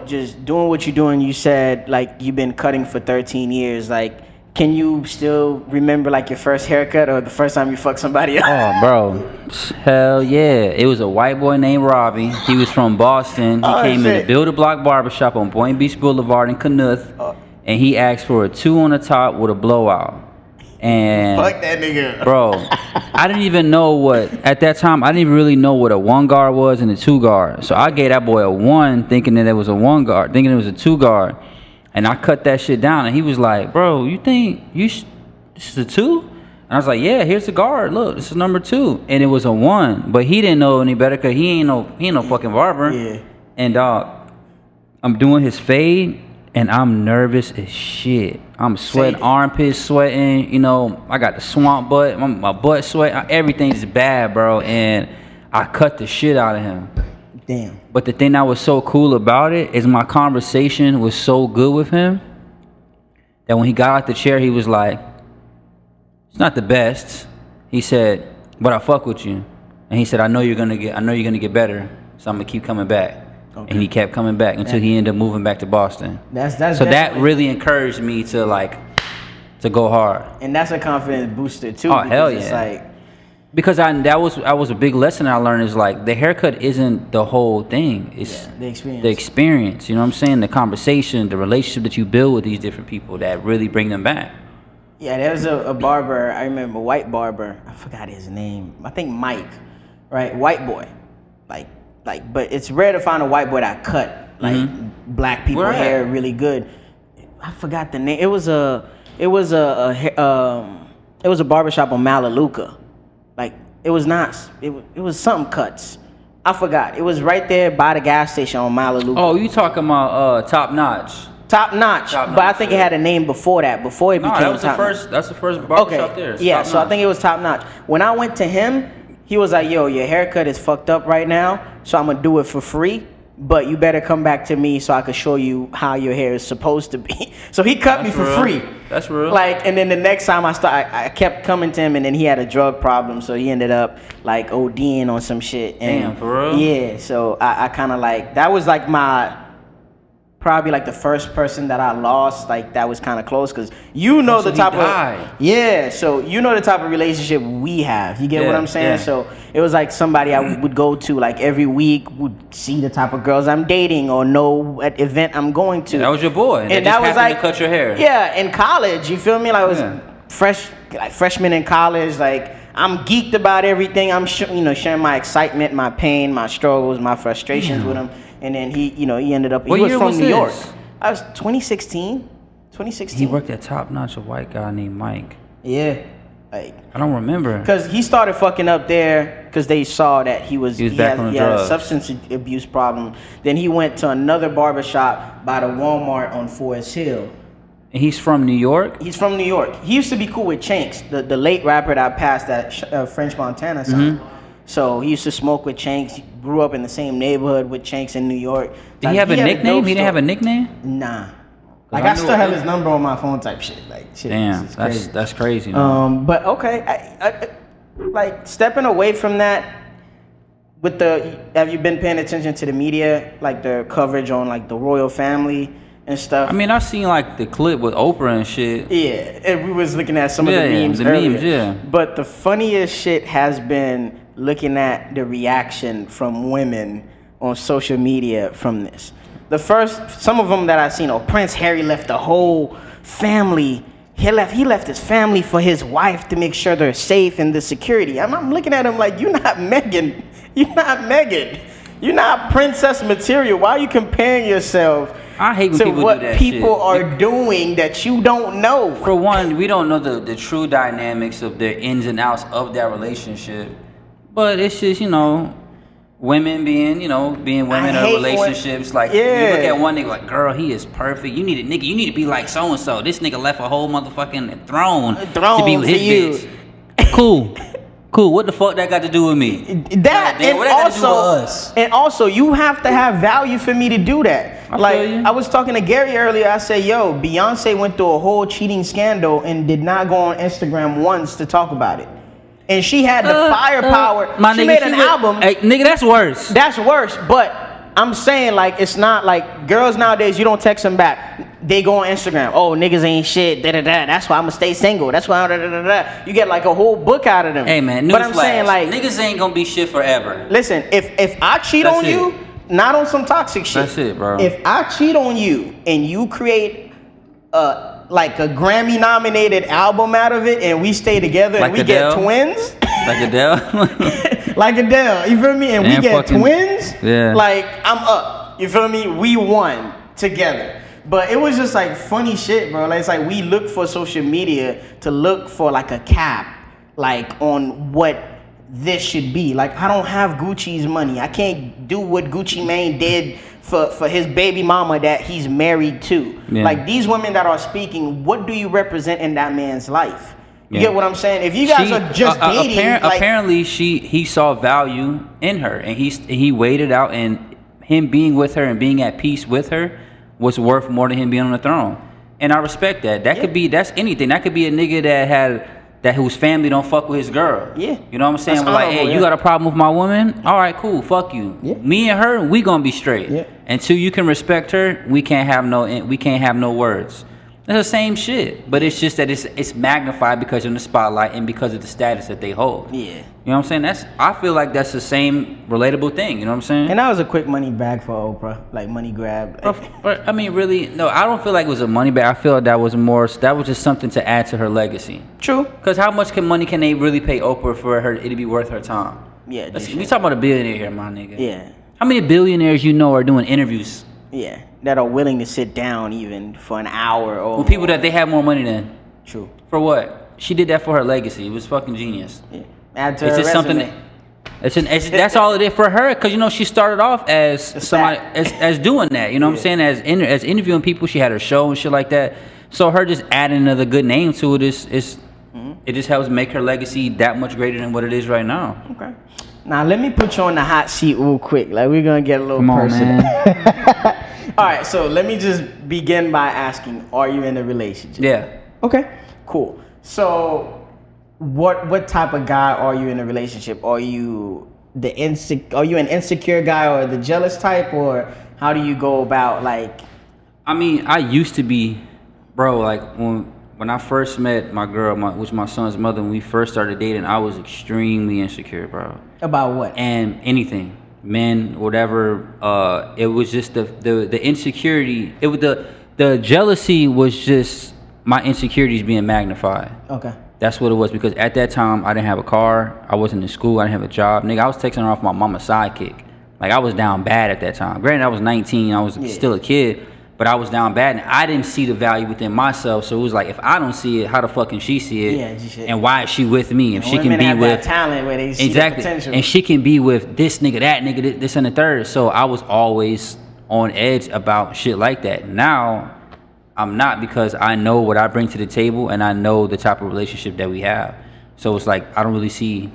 just doing what you're doing, you said like you've been cutting for 13 years. Like, can you still remember like your first haircut or the first time you fucked somebody up? Oh, bro. Hell yeah. It was a white boy named Robbie. He was from Boston. He came in to build a block barbershop on Boynton Beach Boulevard in Knuth. And he asked for a 2 on the top with a blowout. And Fuck that nigga. bro, I didn't even know at that time, I didn't even really know what a 1 guard was and a 2 guard. So I gave that boy a 1 thinking that it was a 1 guard, thinking it was a 2 guard. And I cut that shit down and he was like, bro, you think this is a 2? And I was like, yeah, here's the guard. Look, this is number 2. And it was a 1. But he didn't know any better because he ain't no fucking barber. Yeah. And I'm doing his fade. And I'm nervous as shit. I'm sweating, armpits sweating. I got the swamp butt. My butt sweat. Everything is bad, bro. And I cut the shit out of him. Damn. But the thing that was so cool about it is my conversation was so good with him that when he got out the chair, he was like, "It's not the best." He said, "But I fuck with you." And he said, "I know you're gonna get better. So I'm gonna keep coming back." Okay. And he kept coming back until he ended up moving back to Boston. That's so that really encouraged me to go hard. And that's a confidence booster too. Oh hell yeah! It's like, because that was a big lesson I learned is like the haircut isn't the whole thing. It's the experience. The experience. You know what I'm saying? The conversation, the relationship that you build with these different people that really bring them back. Yeah, there was a barber. I remember, white barber. I forgot his name. I think Mike. Right, white boy. But it's rare to find a white boy that cut black people hair really good. I forgot the name. It was a barbershop on Malaluka. It was something cuts. I forgot. It was right there by the gas station on Malaluka. Oh, you talking about Top Notch? Top Notch, but I think it had a name before that. Before it became Top Notch. That's the first barbershop there. Yeah, so I think it was Top Notch. When I went to him, he was like, "Yo, your haircut is fucked up right now, so I'm gonna do it for free. But you better come back to me so I can show you how your hair is supposed to be." So he cut me for free. That's real. And then the next time I kept coming to him, and then he had a drug problem, so he ended up ODing on some shit. And, damn, for real? Yeah. So I kind of that was probably the first person that I lost that was kind of close, because the type of so the type of relationship we have. You get what I'm saying? Yeah. So it was somebody I would go to every week, would see the type of girls I'm dating or know what event I'm going to. Yeah, that was your boy, and that was to cut your hair. Yeah, in college, you feel me? I was freshman in college. I'm geeked about everything. I'm sharing my excitement, my pain, my struggles, my frustrations with him. And then he ended up. He was from New York. I was 2016. He worked at Top Notch, a white guy named Mike. Yeah, I don't remember. Because he started fucking up there because they saw that he had a substance abuse problem. Then he went to another barbershop by the Walmart on Forest Hill. And he's from New York? He's from New York. He used to be cool with Chanks, the late rapper that passed, that French Montana song. Mm-hmm. So he used to smoke with Chanks. He grew up in the same neighborhood with Chanks in New York. Did he have a nickname? He didn't have a nickname? Nah. Like I still have his number on my phone type shit. Like shit. Damn, crazy. that's crazy. Man. But okay, I like stepping away from that. Have you been paying attention to the media, like the coverage on like the royal family and stuff? I mean, I seen like the clip with Oprah and shit. Yeah, and we was looking at some of the memes earlier. Yeah. But the funniest shit has been looking at the reaction from women on social media from this. Some of them that I seen. Prince Harry left the whole family. He left his family for his wife to make sure they're safe and the security. I'm looking at him like, you're not Meghan. You're not Meghan. You're not princess material. Why are you comparing yourself I hate when to people what do that people shit. are doing that you don't know? For one, we don't know the true dynamics of their ins and outs of that relationship. But it's just, women being women in relationships. You look at one nigga like, girl, he is perfect. You need to be like so and so. This nigga left a whole motherfucking throne to be with his bitch. Cool. What the fuck that got to do with me? And also, you have to have value for me to do that. I was talking to Gary earlier. I said, yo, Beyonce went through a whole cheating scandal and did not go on Instagram once to talk about it. And she had the firepower. She made an album. Hey, nigga, that's worse. That's worse. But I'm saying, like, it's not like girls nowadays, you don't text them back. They go on Instagram. Oh, niggas ain't shit. That's why I'm gonna stay single. That's why You get like a whole book out of them. Hey man, but I'm saying, like, niggas ain't gonna be shit forever. Listen, if I cheat on you, not on some toxic shit. That's it, bro. If I cheat on you and you create like a Grammy nominated album out of it and we stay together and we get twins. Like Adele? Like Adele, you feel me? And we get twins, like I'm up. You feel me? We won together. But it was just like funny shit, bro. Like, it's like we look for social media to look for like a cap, like on what this should be. Like, I don't have Gucci's money. I can't do what Gucci Mane did for his baby mama that he's married to. Yeah. Like, these women that are speaking, what do you represent in that man's life? You get what I'm saying? If you guys are just dating, apparently he saw value in her, and he waited out, and him being with her and being at peace with her was worth more than him being on the throne. And I respect that. That's anything. That could be a nigga whose family don't fuck with his girl. Yeah. You know what I'm saying? We're like, hey, you got a problem with my woman? All right, cool. Fuck you. Yeah. Me and her, we gonna be straight. Yeah. Until you can respect her, we can't have no words. It's the same shit, but it's just that it's magnified because you're in the spotlight and because of the status that they hold. Yeah. You know what I'm saying? I feel like that's the same relatable thing. You know what I'm saying? And that was a quick money bag for Oprah, like money grab. But I mean, really, no, I don't feel like it was a money bag. I feel like that was just something to add to her legacy. True. Because how much money can they really pay Oprah for her it to be worth her time? Yeah. We talking about a billionaire here, my nigga. Yeah. How many billionaires you know are doing interviews? Yeah, that are willing to sit down even for an hour or with people that they have more money than. True. For what? She did that for her legacy. It was fucking genius. Yeah. Add to her resume. That's all it is for her, because she started off as somebody as doing that. You know what I'm saying? As interviewing people. She had her show and shit like that. So her just adding another good name to it it just helps make her legacy that much greater than what it is right now. Okay. Now let me put you on the hot seat real quick. Like, we're gonna get a little personal. All right, so let me just begin by asking: are you in a relationship? Yeah. Okay. Cool. So, what type of guy are you in a relationship? Are you an insecure guy or the jealous type, or how do you go about like? I mean, I used to be, bro. Like when I first met my girl, which my son's mother, when we first started dating, I was extremely insecure, bro. About what? And anything, men, whatever. It was just the insecurity. It was the jealousy was just my insecurities being magnified. Okay. That's what it was, because at that time I didn't have a car, I wasn't in school, I didn't have a job. Nigga, I was texting her off my mama's sidekick. Like, I was down bad at that time. Granted, I was 19, I was still a kid. But I was down bad, and I didn't see the value within myself. So it was like, if I don't see it, how the fuck can she see it? Yeah, and why is she with me? If she can be with that talent where they see the potential, and she can be with this nigga, that nigga, this and the third. So I was always on edge about shit like that. Now I'm not, because I know what I bring to the table, and I know the type of relationship that we have. So it's like I don't see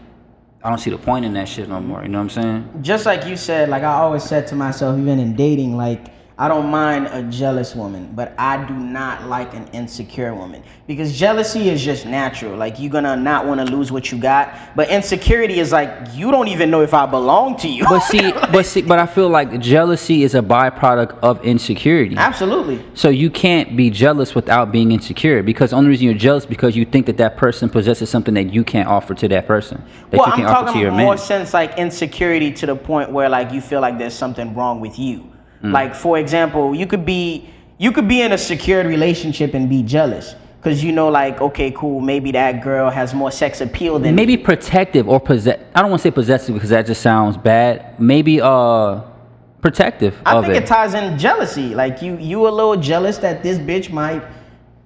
the point in that shit no more. You know what I'm saying? Just like you said, like I always said to myself, even in dating, like, I don't mind a jealous woman, but I do not like an insecure woman because jealousy is just natural. Like you're gonna not want to lose what you got, but insecurity is like you don't even know if I belong to you. But I feel like jealousy is a byproduct of insecurity. Absolutely. So you can't be jealous without being insecure because the only reason you're jealous because you think that person possesses something that you can't offer to that person. That Well, you I'm can't offer to talking your more man. sense like insecurity to the point where like you feel like there's something wrong with you. Like for example, you could be in a secured relationship and be jealous because you know like okay cool maybe that girl has more sex appeal than Maybe me. protective or I don't want to say possessive because that just sounds bad. Maybe protective I of think it. it ties in jealousy. Like you a little jealous that this bitch might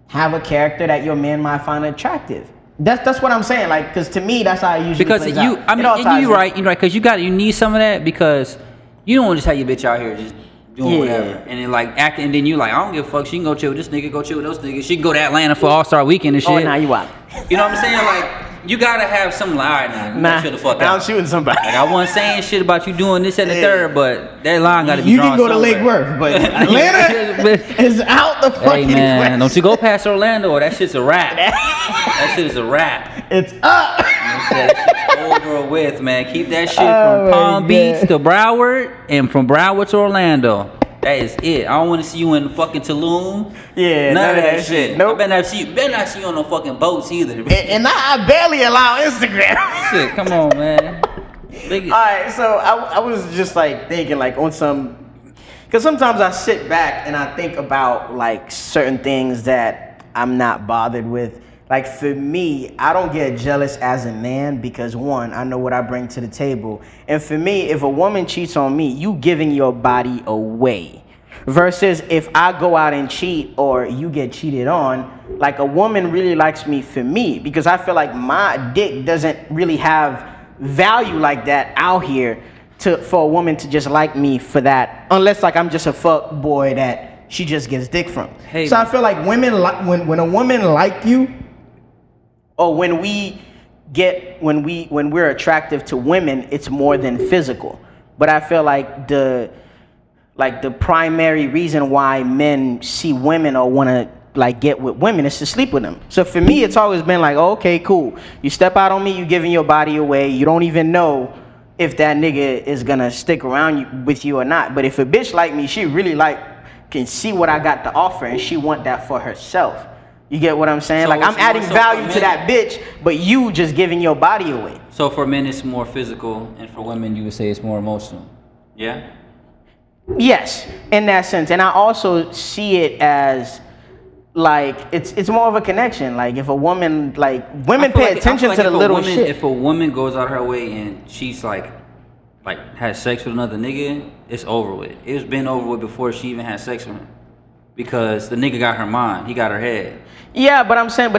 have a character that your man might find attractive. That's what I'm saying. Like because to me that's how I usually Because plays you, out. I mean, and you're right because you need some of that because you don't want to just have your bitch out here just doing whatever and then like acting and then you like I don't give a fuck. She can go chill with this nigga, go chill with those niggas. She can go to Atlanta for All-Star Weekend and shit. Oh, now you out. You know what I'm saying? Like you gotta have some lie now. Nah, Chill the fuck now out. I'm shooting somebody. Like I wasn't saying shit about you doing this and the third, but that line gotta be You drawn can go to somewhere. Lake Worth, but Atlanta is out the Hey fucking man, question. don't you go past Orlando or that shit's a wrap. That shit is a wrap. It's up. That shit's over with, man. Keep that shit Oh, from Palm my Beach God. to Broward and from Broward to Orlando. That is it. I don't want to see you in fucking Tulum. Yeah, none of that shit. Nope. I better not see you on no fucking boats either. And I barely allow Instagram. Shit, come on, man. All right, so I was just like thinking like on some, because sometimes I sit back and I think about like certain things that I'm not bothered with. Like for me, I don't get jealous as a man because one, I know what I bring to the table. And for me, if a woman cheats on me, you giving your body away. Versus if I go out and cheat or you get cheated on, like a woman really likes me for me because I feel like my dick doesn't really have value like that out here for a woman to just like me for that. Unless like I'm just a fuck boy that she just gets dick from. Hey, so I feel like women when a woman like you, or when we're attractive to women, it's more than physical. But I feel like the primary reason why men see women or want to like get with women is to sleep with them. So for me, it's always been like, oh, okay, cool. You step out on me, you giving your body away. You don't even know if that nigga is gonna stick around with you or not. But if a bitch like me, she really can see what I got to offer and she want that for herself. You get what I'm saying? So like I'm adding value to that bitch, but you just giving your body away. So for men it's more physical and for women you would say it's more emotional. Yeah? Yes, in that sense. And I also see it as like it's more of a connection. Like if a woman women pay attention to the little shit. If a woman goes out her way and she's like has sex with another nigga, it's over with. It's been over with before she even had sex with him. Because the nigga got her mind, he got her head. Yeah, but I'm saying,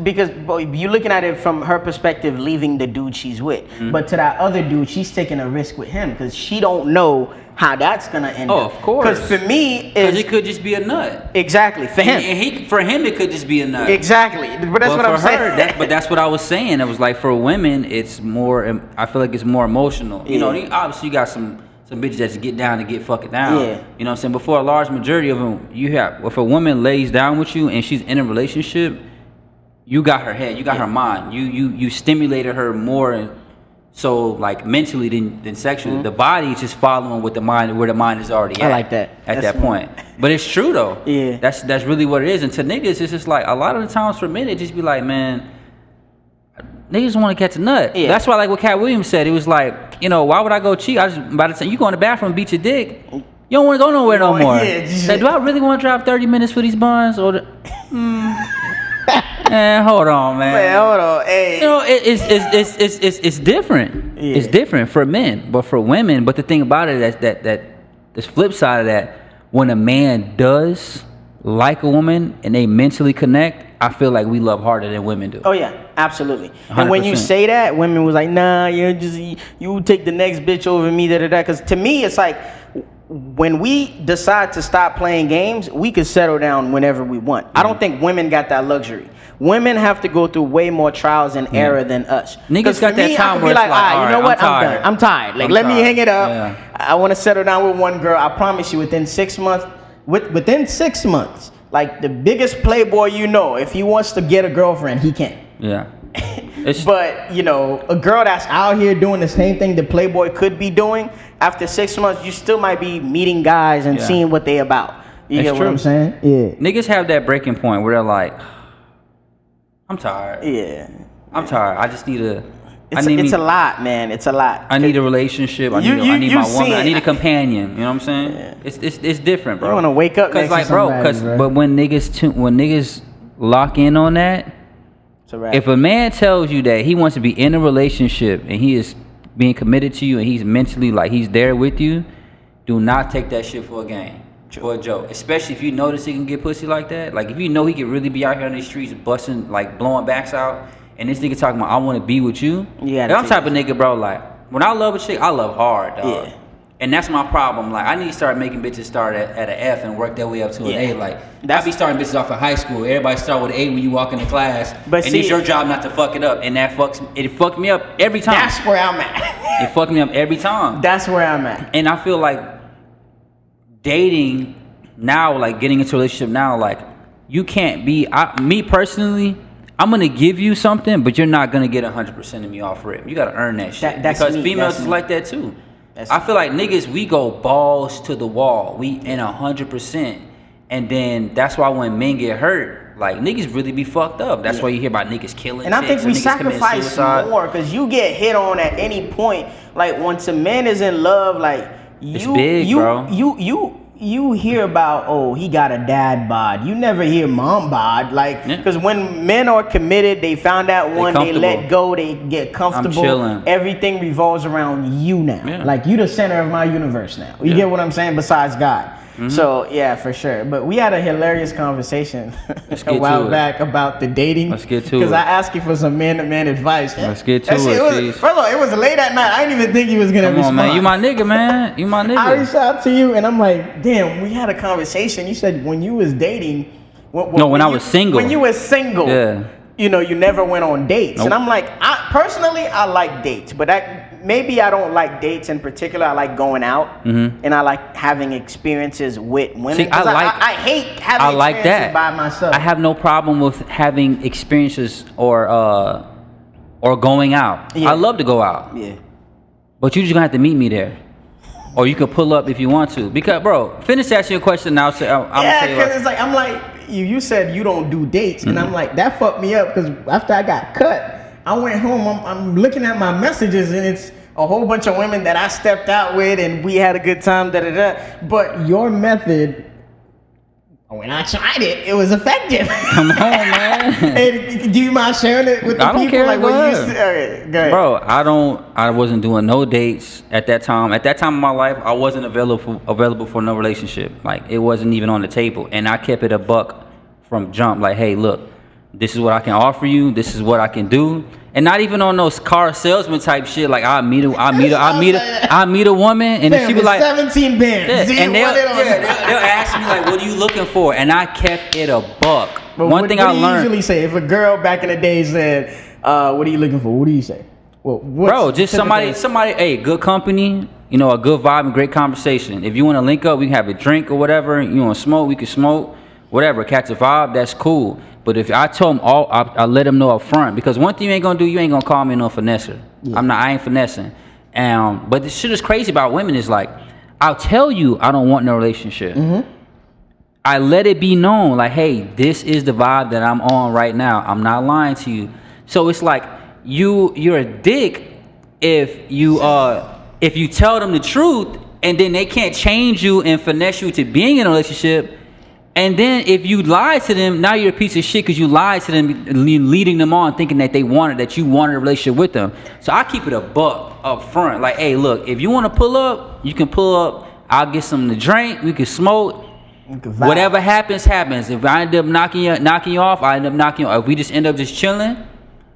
because you're looking at it from her perspective, leaving the dude she's with. Mm-hmm. But to that other dude, she's taking a risk with him because she don't know how that's gonna end. Oh, of course. Because for me, it could just be a nut. Exactly for him. And for him, it could just be a nut. Exactly, but that's what I'm saying. But that's what I was saying. It was like for women, it's more. I feel like it's more emotional. You know, obviously you got some bitches that just get down and get fucking down. Yeah. You know what I'm saying? But for a large majority of them, if a woman lays down with you and she's in a relationship, you got her head, you got her mind. You stimulated her more so like mentally than sexually. Mm-hmm. The body is just following with the mind where the mind is already at. I like that. At that point. But it's true though. Yeah. That's really what it is. And to niggas, it's just like a lot of the times for men, it just be like, man, niggas want to catch a nut. Yeah. That's why, like what Cat Williams said, it was like, why would I go cheat? by the time you go in the bathroom and beat your dick, you don't want to go nowhere no more. Yeah, like, do I really want to drive 30 minutes for these buns? Or man, hold on, man. Man, hold on, hey. It's different. Yeah. It's different for men, but for women. But the thing about it is that this flip side of that, when a man does like a woman and they mentally connect, I feel like we love harder than women do. Oh yeah, absolutely. 100%. And when you say that, women was like, nah, you take the next bitch over me, da da da. Because to me, it's like when we decide to stop playing games, we can settle down whenever we want. I don't think women got that luxury. Women have to go through way more trials and error than us. Niggas got that time where it's it's like, you know what? I'm I'm done. I'm tired. Like, let me hang it up. I want to settle down with one girl. I promise you, within 6 months, within 6 months, like the biggest playboy you know, if he wants to get a girlfriend, he can. Yeah. But you know, a girl that's out here doing the same thing the playboy could be doing, after 6 months, you still might be meeting guys and seeing what they about. You get what I'm saying? Yeah. Niggas have that breaking point where they're like, I'm tired. Yeah. I'm tired. I just need a. It's a lot, man. It's a lot. I need a relationship. I need my woman. I need a companion. You know what I'm saying? Yeah. It's different, bro. You want to wake up next to somebody, bro. But when niggas lock in on that, if a man tells you that he wants to be in a relationship and he is being committed to you and he's mentally like he's there with you, do not take that shit for a game. For a joke, especially if you notice he can get pussy like that. Like if you know he can really be out here on these streets busting, like blowing backs out, and this nigga talking about I want to be with you. Yeah, I'm type of nigga, bro. Like when I love a chick, I love hard, dog. Yeah. And that's my problem. Like I need to start making bitches start at an F and work their way up to an A. Like I be starting bitches off in high school. Everybody start with an A when you walk into class, and it's your job not to fuck it up. And that fucked me up every time. That's where I'm at. It fucked me up every time. That's where I'm at. And I feel like dating now, like getting into a relationship now, like you can't be me personally, I'm gonna give you something, but you're not gonna get 100% of me off rip. You gotta earn that shit. Because females is like that too. I feel like niggas, we go balls to the wall. We in 100%. And then that's why when men get hurt, like niggas really be fucked up. That's why you hear about niggas killing. And I think we sacrifice more because you get hit on at any point. Like once a man is in love, like it's big, bro. You hear about, oh, he got a dad bod. You never hear mom bod. Like, because when men are committed, they found out they let go, they get comfortable. I'm chilling. Everything revolves around you now. Yeah. Like, you the center of my universe now. You get what I'm saying? Besides God. Mm-hmm. So, yeah, for sure. But we had a hilarious conversation a while back about the dating. Let's get to it. Because I asked you for some man-to-man advice. Let's get to it, First of all, it was late at night. I didn't even think he was going to respond. Come on, man. You my nigga, man. You my nigga. I reached out to you, and I'm like, damn, we had a conversation. You said when you was dating. When I was single. When you was single. Yeah. You know, you never went on dates. Nope. And I'm like, personally, I like dates. But maybe I don't like dates in particular. I like going out. Mm-hmm. And I like having experiences with women. See, I hate having experiences by myself. I have no problem with having experiences or going out. Yeah. I love to go out. Yeah. But you just gonna have to meet me there. Or you could pull up if you want to. Because, bro, finish asking your question now. Yeah, because it's like, I'm like, you said you don't do dates. And I'm like, that fucked me up. Because after I got cut, I went home. I'm looking at my messages, and it's a whole bunch of women that I stepped out with, and we had a good time, But your method, when I tried it, it was effective. Come on, man. Hey, do you mind sharing it with the people? I don't care. Like, go ahead. Okay, go ahead. Bro, I wasn't doing no dates at that time. At that time of my life, I wasn't available for no relationship. Like, it wasn't even on the table. And I kept it a buck from jump. Like, hey, look, this is what I can offer you. This is what I can do. And not even on those car salesman type shit. Like I meet a woman, and she be like 17 bands. Yeah, and they'll ask me like, "What are you looking for?" And I kept it a buck. But what do you usually say if a girl back in the day said, "What are you looking for?" What do you say? Well, bro, just somebody, hey, good company. You know, a good vibe and great conversation. If you want to link up, we can have a drink or whatever. You want to smoke, we can smoke. Whatever, catch a vibe. That's cool. But if I told them I let them know up front, because one thing you ain't gonna do, you ain't gonna call me no finesser. Yeah. I ain't finessing. But the shit is crazy about women is like, I'll tell you I don't want no relationship. Mm-hmm. I let it be known, like, hey, this is the vibe that I'm on right now. I'm not lying to you. So it's like you're a dick if you tell them the truth and then they can't change you and finesse you to being in a relationship. And then if you lie to them, now you're a piece of shit because you lied to them, leading them on, thinking that you wanted a relationship with them. So I keep it a buck up front. Like, hey, look, if you want to pull up, you can pull up. I'll get something to drink. We can smoke. Whatever happens. If I end up knocking you off, I end up knocking you off. If we just end up just chilling,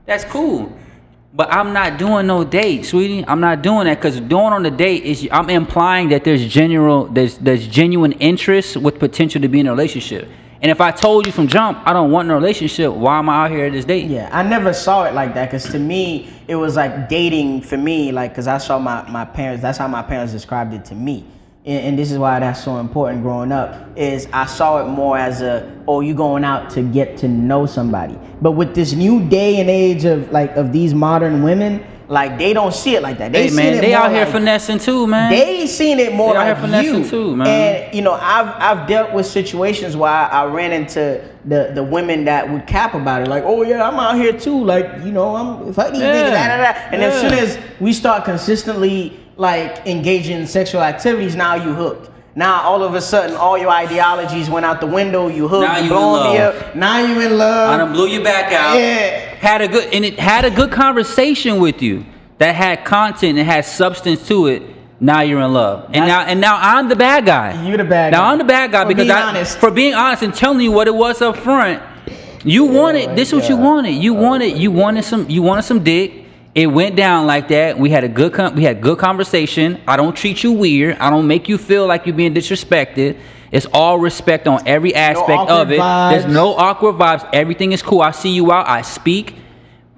that's cool. But I'm not doing no date, sweetie. I'm not doing that because doing on the date is I'm implying that there's genuine interest with potential to be in a relationship. And if I told you from jump, I don't want a relationship, why am I out here at this date? Yeah, I never saw it like that because to me, it was like dating for me, like, because I saw my parents, that's how my parents described it to me. And this is why that's so important growing up, is I saw it more as you going out to get to know somebody. But with this new day and age of these modern women, like they don't see it like that. They out here finessing too, man. They seen it more like finessing too, man. And you know, I've dealt with situations where I ran into the women that would cap about it, like, oh yeah, I'm out here too, like, you know, I'm fuck these niggas, and as soon as we start consistently like engaging in sexual activities, now you hooked. Now all of a sudden, all your ideologies went out the window. You hooked. Now you in blowing me love. up. Now you in love. I done blew you back out. Yeah. Had a good conversation with you that had content and had substance to it. Now you're in love, and now I'm the bad guy. You the bad guy. Now I'm the bad guy for being honest and telling you what it was up front. You wanted this. Is what you wanted. You wanted some dick. It went down like that. We had good conversation. I don't treat you weird. I don't make you feel like you're being disrespected. It's all respect on every aspect of it. There's no awkward vibes. Everything is cool. I see you out. I speak.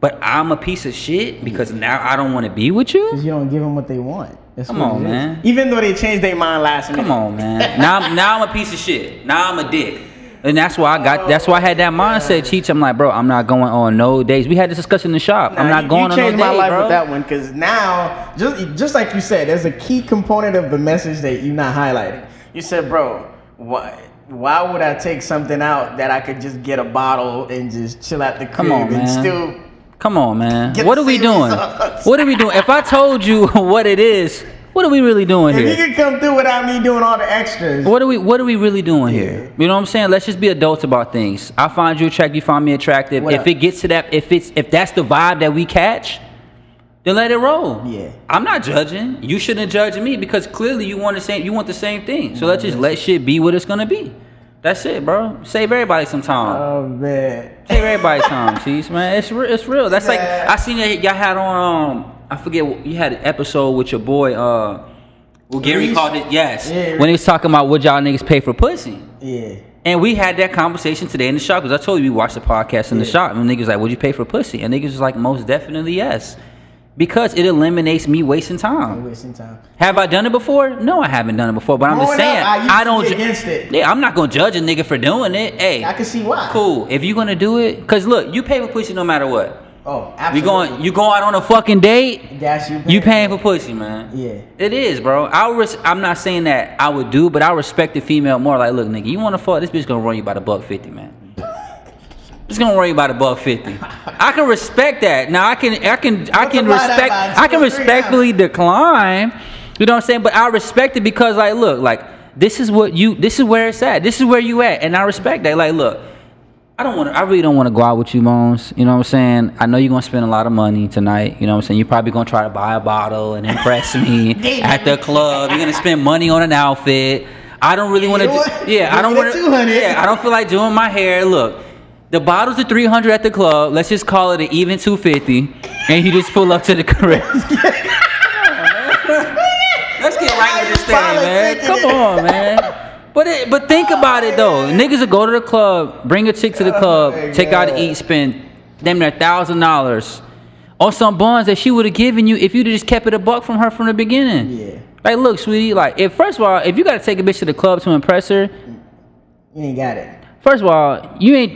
But I'm a piece of shit because now I don't want to be with you. Because you don't give them what they want. Come on, man. Even though they changed their mind last minute. Come on, man. Now I'm a piece of shit. Now I'm a dick. And that's why I had that mindset, Cheech. I'm like, bro, I'm not going on no dates. We had this discussion in the shop. I'm not going on no dates, You changed my life bro. with that one, because now, just like you said, there's a key component of the message that you're not highlighting. You said, bro, why would I take something out that I could just get a bottle and just chill at the crib and still... Come on, man. What are we doing? What are we doing? If I told you what it is, what are we really doing here? If you can come through without me doing all the extras. What are we really doing here? You know what I'm saying? Let's just be adults about things. I find you attractive, you find me attractive. If it gets to that, if that's the vibe that we catch, then let it roll. Yeah. I'm not judging. You shouldn't judge me because clearly you want the same thing. So let's just let shit be what it's gonna be. That's it, bro. Save everybody some time. Oh man. Save everybody time, Cheese, man. It's real. That's like I seen that y'all had on I forget, you had an episode with your boy Gary called it, yes. Yeah. When he was talking about would y'all niggas pay for pussy. Yeah. And we had that conversation today in the shop because I told you we watched the podcast in the shop and niggas like, would you pay for pussy? And niggas was like, most definitely yes. Because it eliminates me wasting time. Have I done it before? No, I haven't done it before. But I'm just saying, I don't. Against it. Yeah, I'm not gonna judge a nigga for doing it. Hey, I can see why. Cool. If you're gonna do it, cause look, you pay for pussy no matter what. Oh, absolutely. You going out on a fucking date? That's you paying for pussy, man. Yeah. It is, bro. I'm not saying that I would do, but I respect the female more. Like, look, nigga, you wanna fuck? This bitch gonna run you about $150, man. It's gonna worry about $150. I can respect that. Now I can respectfully decline. You know what I'm saying? But I respect it because like look, like this is where it's at. This is where you at. And I respect that. Like, look, I really don't want to go out with you, Bonez. You know what I'm saying? I know you're gonna spend a lot of money tonight. You know what I'm saying? You're probably gonna try to buy a bottle and impress me at the club. You're gonna spend money on an outfit. I don't really want to I don't feel like doing my hair. Look. The bottles are $300 at the club. Let's just call it an even $250, and you just pull up to the crib. Let's get right with this thing, man. Come on, man. But think about it though. Niggas will go to the club, bring a chick to the club, take out to eat, spend damn near $1,000 on some bonds that she would have given you if you'd just kept it $1 from her from the beginning. Yeah. Like, look, sweetie. Like, first of all, if you gotta take a bitch to the club to impress her, you ain't got it. First of all,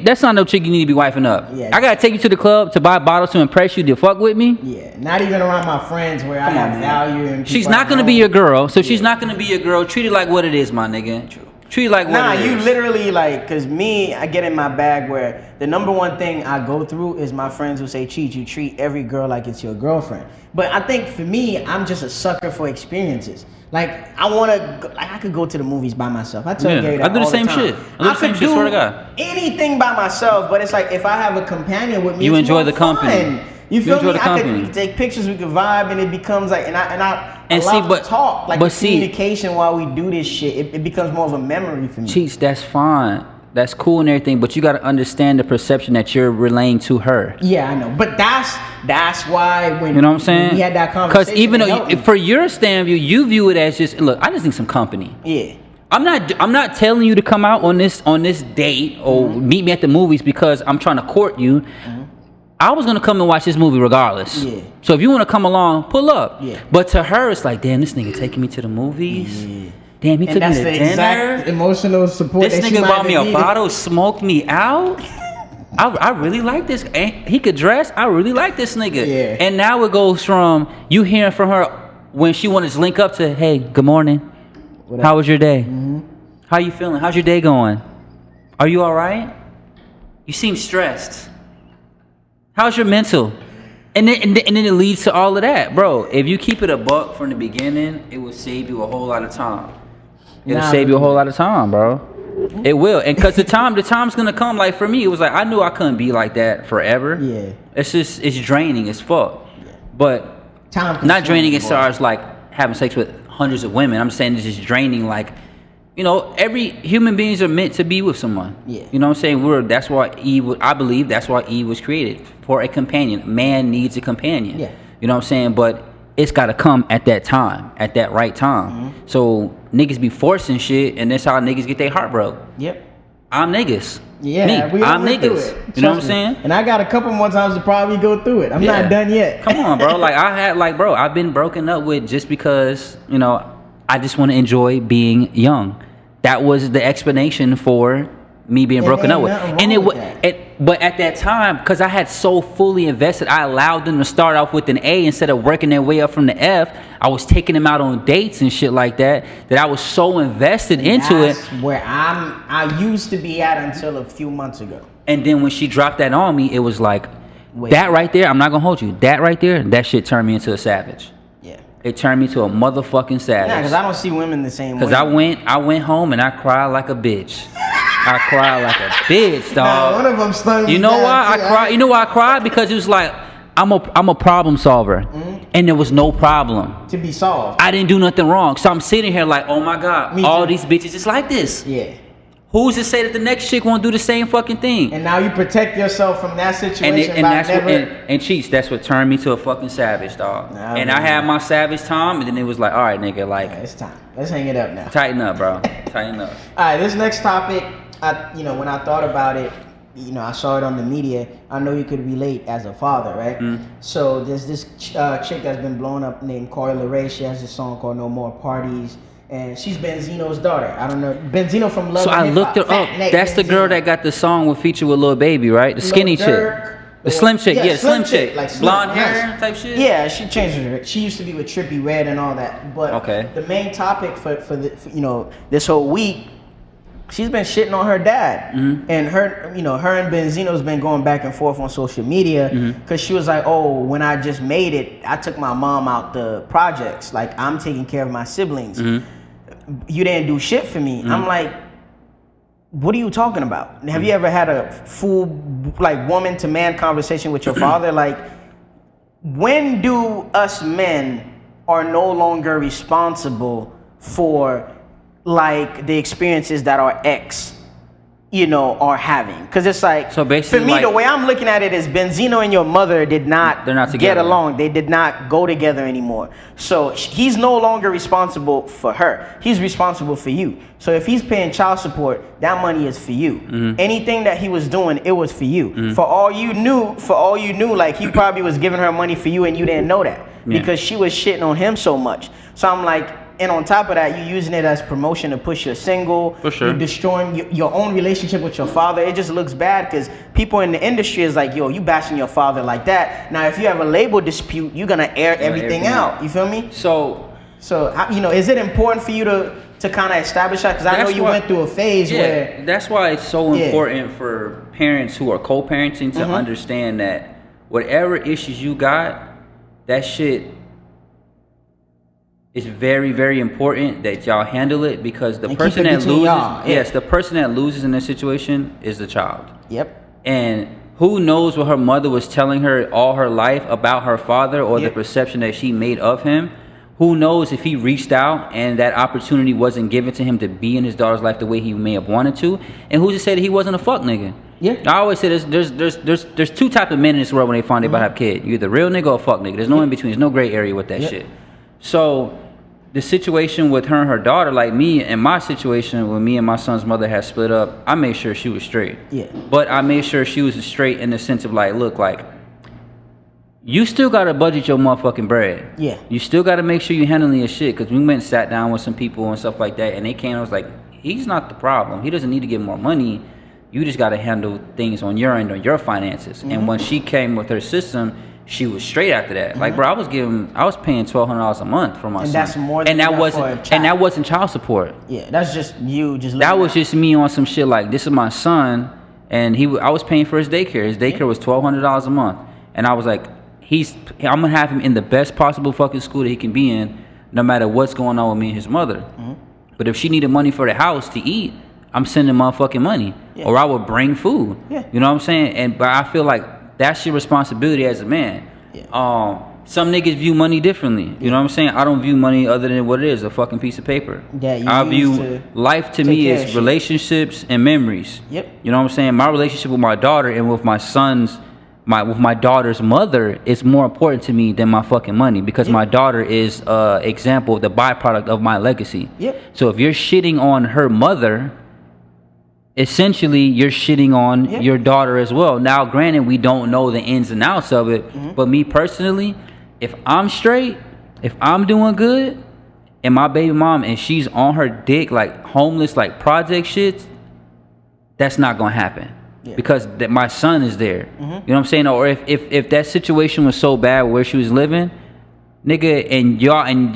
that's not no chick you need to be wifing up. Yeah. I gotta take you to the club to buy bottles to impress you to fuck with me. Yeah, not even around my friends where I have value. And she's not gonna be your girl, so she's not gonna be your girl. Treat it like what it is, my nigga. Treat it like what it is. Nah, you literally like, cause me, I get in my bag where the number one thing I go through is my friends who say, Cheech, you treat every girl like it's your girlfriend. But I think for me, I'm just a sucker for experiences. Like, I could go to the movies by myself. I tell Gary that I do the same shit. I could do swear to God. Anything by myself, but it's like if I have a companion with me, you enjoy the company. You feel me? We could take pictures, we could vibe, and it becomes like, talk, like communication while we do this shit. It becomes more of a memory for me. Cheats, that's fine. That's cool and everything, but you got to understand the perception that you're relaying to her. Yeah, I know. But that's why when you know what I'm saying? When we had that conversation. Because even though for your stand view, you view it as just look. I just need some company. Yeah. I'm not telling you to come out on this date or meet me at the movies because I'm trying to court you. I was gonna come and watch this movie regardless. Yeah. So if you want to come along, pull up. Yeah. But to her, it's like, damn, this nigga taking me to the movies. Yeah. Damn, he took me to dinner. Exact emotional support. This nigga bought me a bottle, smoked me out. I really like this. And he could dress. I really like this nigga. Yeah. And now it goes from you hearing from her when she wanted to link up to, hey, good morning. How was your day? How you feeling? How's your day going? Are you all right? You seem stressed. How's your mental? And then it leads to all of that, bro. If you keep it a buck from the beginning, it will save you a whole lot of time. It'll save you a whole lot of time, bro. It will, and because the time's gonna come. Like for me, it was like I knew I couldn't be like that forever. Yeah, it's draining as fuck. Yeah. But not draining as far as like having sex with hundreds of women. I'm saying it's just draining. Like, you know, every human beings are meant to be with someone. Yeah, you know what I'm saying. That's why I believe that's why Eve was created, for a companion. Man needs a companion. Yeah, you know what I'm saying. But it's got to come at that time, at that right time. So niggas be forcing shit, and that's how niggas get their heart broke. Yep. I'm niggas. Yeah, I'm niggas. You know what I'm saying? And I got a couple more times to probably go through it. I'm not done yet. Come on, bro. I've been broken up with just because, you know, I just want to enjoy being young. That was the explanation for me being broken up with. But at that time, because I had so fully invested, I allowed them to start off with an A instead of working their way up from the F. I was taking them out on dates and shit like that I was so invested into it. That's where I used to be at until a few months ago. And then when she dropped that on me, it was like, that right there, I'm not gonna hold you. That right there, that shit turned me into a savage. Yeah. It turned me to a motherfucking savage. Yeah, because I don't see women the same way. Because I went home and I cried like a bitch. I cried like a bitch, dog. One of them stung me. You know why I cried? You know why I cried? Because it was like, I'm a problem solver, and there was no problem to be solved. I didn't do nothing wrong, so I'm sitting here like, oh my god, all these bitches is like this. Yeah. Who's to say that the next chick won't do the same fucking thing? And now you protect yourself from that situation. And cheats. That's what turned me to a fucking savage, dog. And I had my savage time, and then it was like, all right, nigga, like, it's time. Let's hang it up now. Tighten up, bro. Tighten up. All right, this next topic, when I thought about it, I saw it on the media. I know you could relate as a father, right? So there's this chick that's been blowing up named Coi Leray. She has this song called "No More Parties," and she's Benzino's daughter. I don't know Benzino from Love. So I looked her up. That's Benzino. The girl that got the song with feature with Lil Baby, right? The skinny chick. The slim chick, yeah, slim chick. Like blonde hair type shit? Yeah, she changed her. She used to be with Trippie Redd and all that. But the main topic for this whole week, she's been shitting on her dad. And her and Benzino's been going back and forth on social media because she was like, oh, when I just made it, I took my mom out the projects. Like, I'm taking care of my siblings. You didn't do shit for me. I'm like, what are you talking about? Have you ever had a full, like, woman to man conversation with your father? Like, when do us men are no longer responsible for, like, the experiences that our ex, are having? Because it's like, so basically, for me, like, the way I'm looking at it is Benzino and your mother they're not get along. They did not go together anymore. So he's no longer responsible for her. He's responsible for you. So if he's paying child support, that money is for you. Anything that he was doing, it was for you. For all you knew, like, he probably was giving her money for you and you didn't know that because she was shitting on him so much. So I'm like, and on top of that, you're using it as promotion to push your single. For sure. You're destroying your own relationship with your father. It just looks bad because people in the industry is like, yo, you bashing your father like that. Now, if you have a label dispute, you're going to air everything out. You feel me? So is it important for you to kind of establish that? Because I know you went through a phase where... That's why it's so important for parents who are co-parenting to understand that whatever issues you got, that shit... It's very, very important that y'all handle it because the person that loses, the person that loses in this situation is the child. Yep. And who knows what her mother was telling her all her life about her father or the perception that she made of him? who knows if he reached out and that opportunity wasn't given to him to be in his daughter's life the way he may have wanted to, and who's to say that he wasn't a fuck nigga? Yeah. I always say there's two type of men in this world when they find they about to have kids. You're either real nigga or fuck nigga. There's no in between. There's no gray area with that shit. So the situation with her and her daughter, like me and my situation when me and my son's mother had split up, I made sure she was straight. Yeah. But I made sure she was straight in the sense of like, look, like, you still gotta budget your motherfucking bread. Yeah. You still gotta make sure you're handling your shit. Cause we went and sat down with some people and stuff like that, and they came and was like, he's not the problem. He doesn't need to get more money. You just gotta handle things on your end, on your finances. And when she came with her system, she was straight after that. Like, bro, I was paying $1,200 a month for my son. And that's more than that wasn't child support. Yeah, that's just you just. That was just me on some shit like, this is my son, and I was paying for his daycare. His daycare was $1,200 a month, and I was like, I'm gonna have him in the best possible fucking school that he can be in, no matter what's going on with me and his mother. But if she needed money for the house to eat, I'm sending motherfucking money, or I would bring food. Yeah. You know what I'm saying? But I feel like that's your responsibility as a man. Yeah. Some niggas view money differently. You know what I'm saying? I don't view money other than what it is, a fucking piece of paper. Yeah, I view life to me is relationships and memories. Yep. You know what I'm saying? My relationship with my daughter and with my son's with my daughter's mother is more important to me than my fucking money, because my daughter is example, the byproduct of my legacy. Yep. So if you're shitting on her mother, essentially you're shitting on your daughter as well. Now, granted, we don't know the ins and outs of it, but me personally, if I'm straight, if I'm doing good, and my baby mom and she's on her dick like homeless, like project shit, that's not gonna happen. Because that my son is there. You know what I'm saying? Or if that situation was so bad where she was living, nigga, and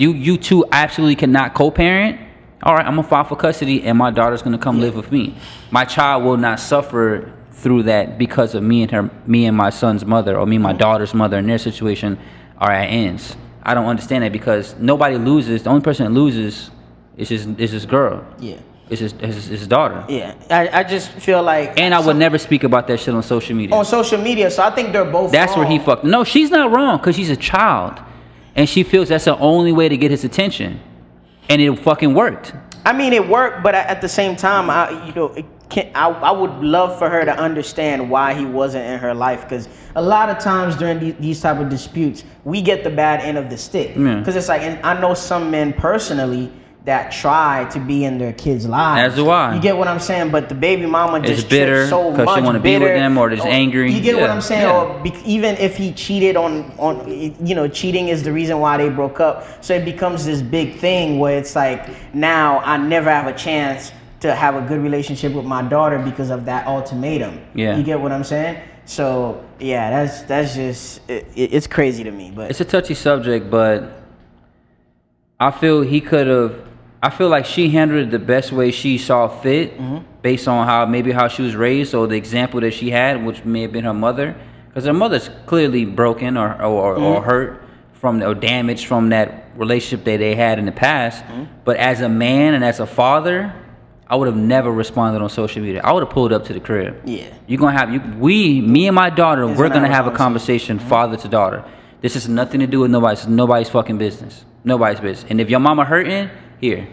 you two absolutely cannot co-parent, all right, I'm gonna file for custody and my daughter's gonna come live with me. My child will not suffer through that because of me and my son's mother, or me and my daughter's mother, and their situation are at ends. I don't understand that, because nobody loses. The only person that loses is this girl. Yeah. It's his daughter. Yeah, I just feel like... And I would never speak about that shit on social media. On social media, so I think they're both That's wrong. where he fucked. No, she's not wrong, because she's a child. And she feels that's the only way to get his attention. And it fucking worked. I mean, it worked, but at the same time, I would love for her to understand why he wasn't in her life, because a lot of times during these type of disputes, we get the bad end of the stick. Because it's like, and I know some men personally that try to be in their kids' lives. As do I. You get what I'm saying? But the baby mama just bitter so much because she want to be with them, or just angry. You get what I'm saying? Or even if he cheated on cheating is the reason why they broke up. So it becomes this big thing where it's like, now I never have a chance to have a good relationship with my daughter because of that ultimatum. Yeah. You get what I'm saying? So yeah, that's just it's crazy to me. But it's a touchy subject, but I feel like she handled it the best way she saw fit, based on how she was raised, or the example that she had, which may have been her mother, because her mother's clearly broken or hurt or damaged from that relationship that they had in the past. But as a man and as a father, I would have never responded on social media. I would have pulled up to the crib. Yeah, you're gonna have me and my daughter. We're gonna have a conversation, father to daughter. This has nothing to do with nobody's fucking business. Nobody's business. And if your mama hurting, here,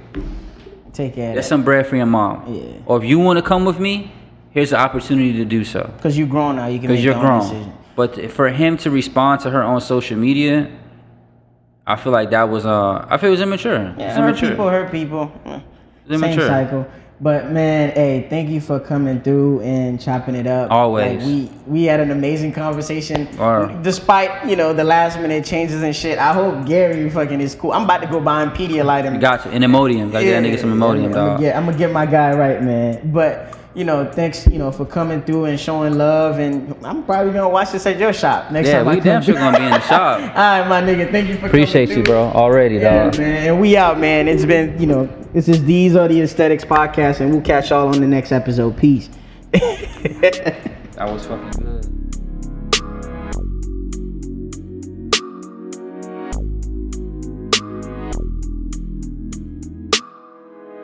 take care. That's some bread for your mom. Yeah. Or if you want to come with me, here's the opportunity to do so. Because you're grown now, you can make your own decision. But for him to respond to her on social media, I feel like that was I feel it was immature. Yeah, hurt people. Same cycle. But man, hey, thank you for coming through and chopping it up. Always. Like, we had an amazing conversation. Despite, the last minute changes and shit. I hope Gary fucking is cool. I'm about to go buy him Pedialyte. You got you. And Imodium. Gotta get that nigga some Imodium, dog. I'm gonna get my guy right, man. But thanks, for coming through and showing love. And I'm probably gonna watch this at your shop next time. Yeah, we damn sure gonna be in the shop. All right, my nigga. Thank you for Appreciate coming you, bro. Already, dog. Man. And we out, man. It's been, this is These Are the Aesthetics podcast, and we'll catch y'all on the next episode. Peace. That was fucking good.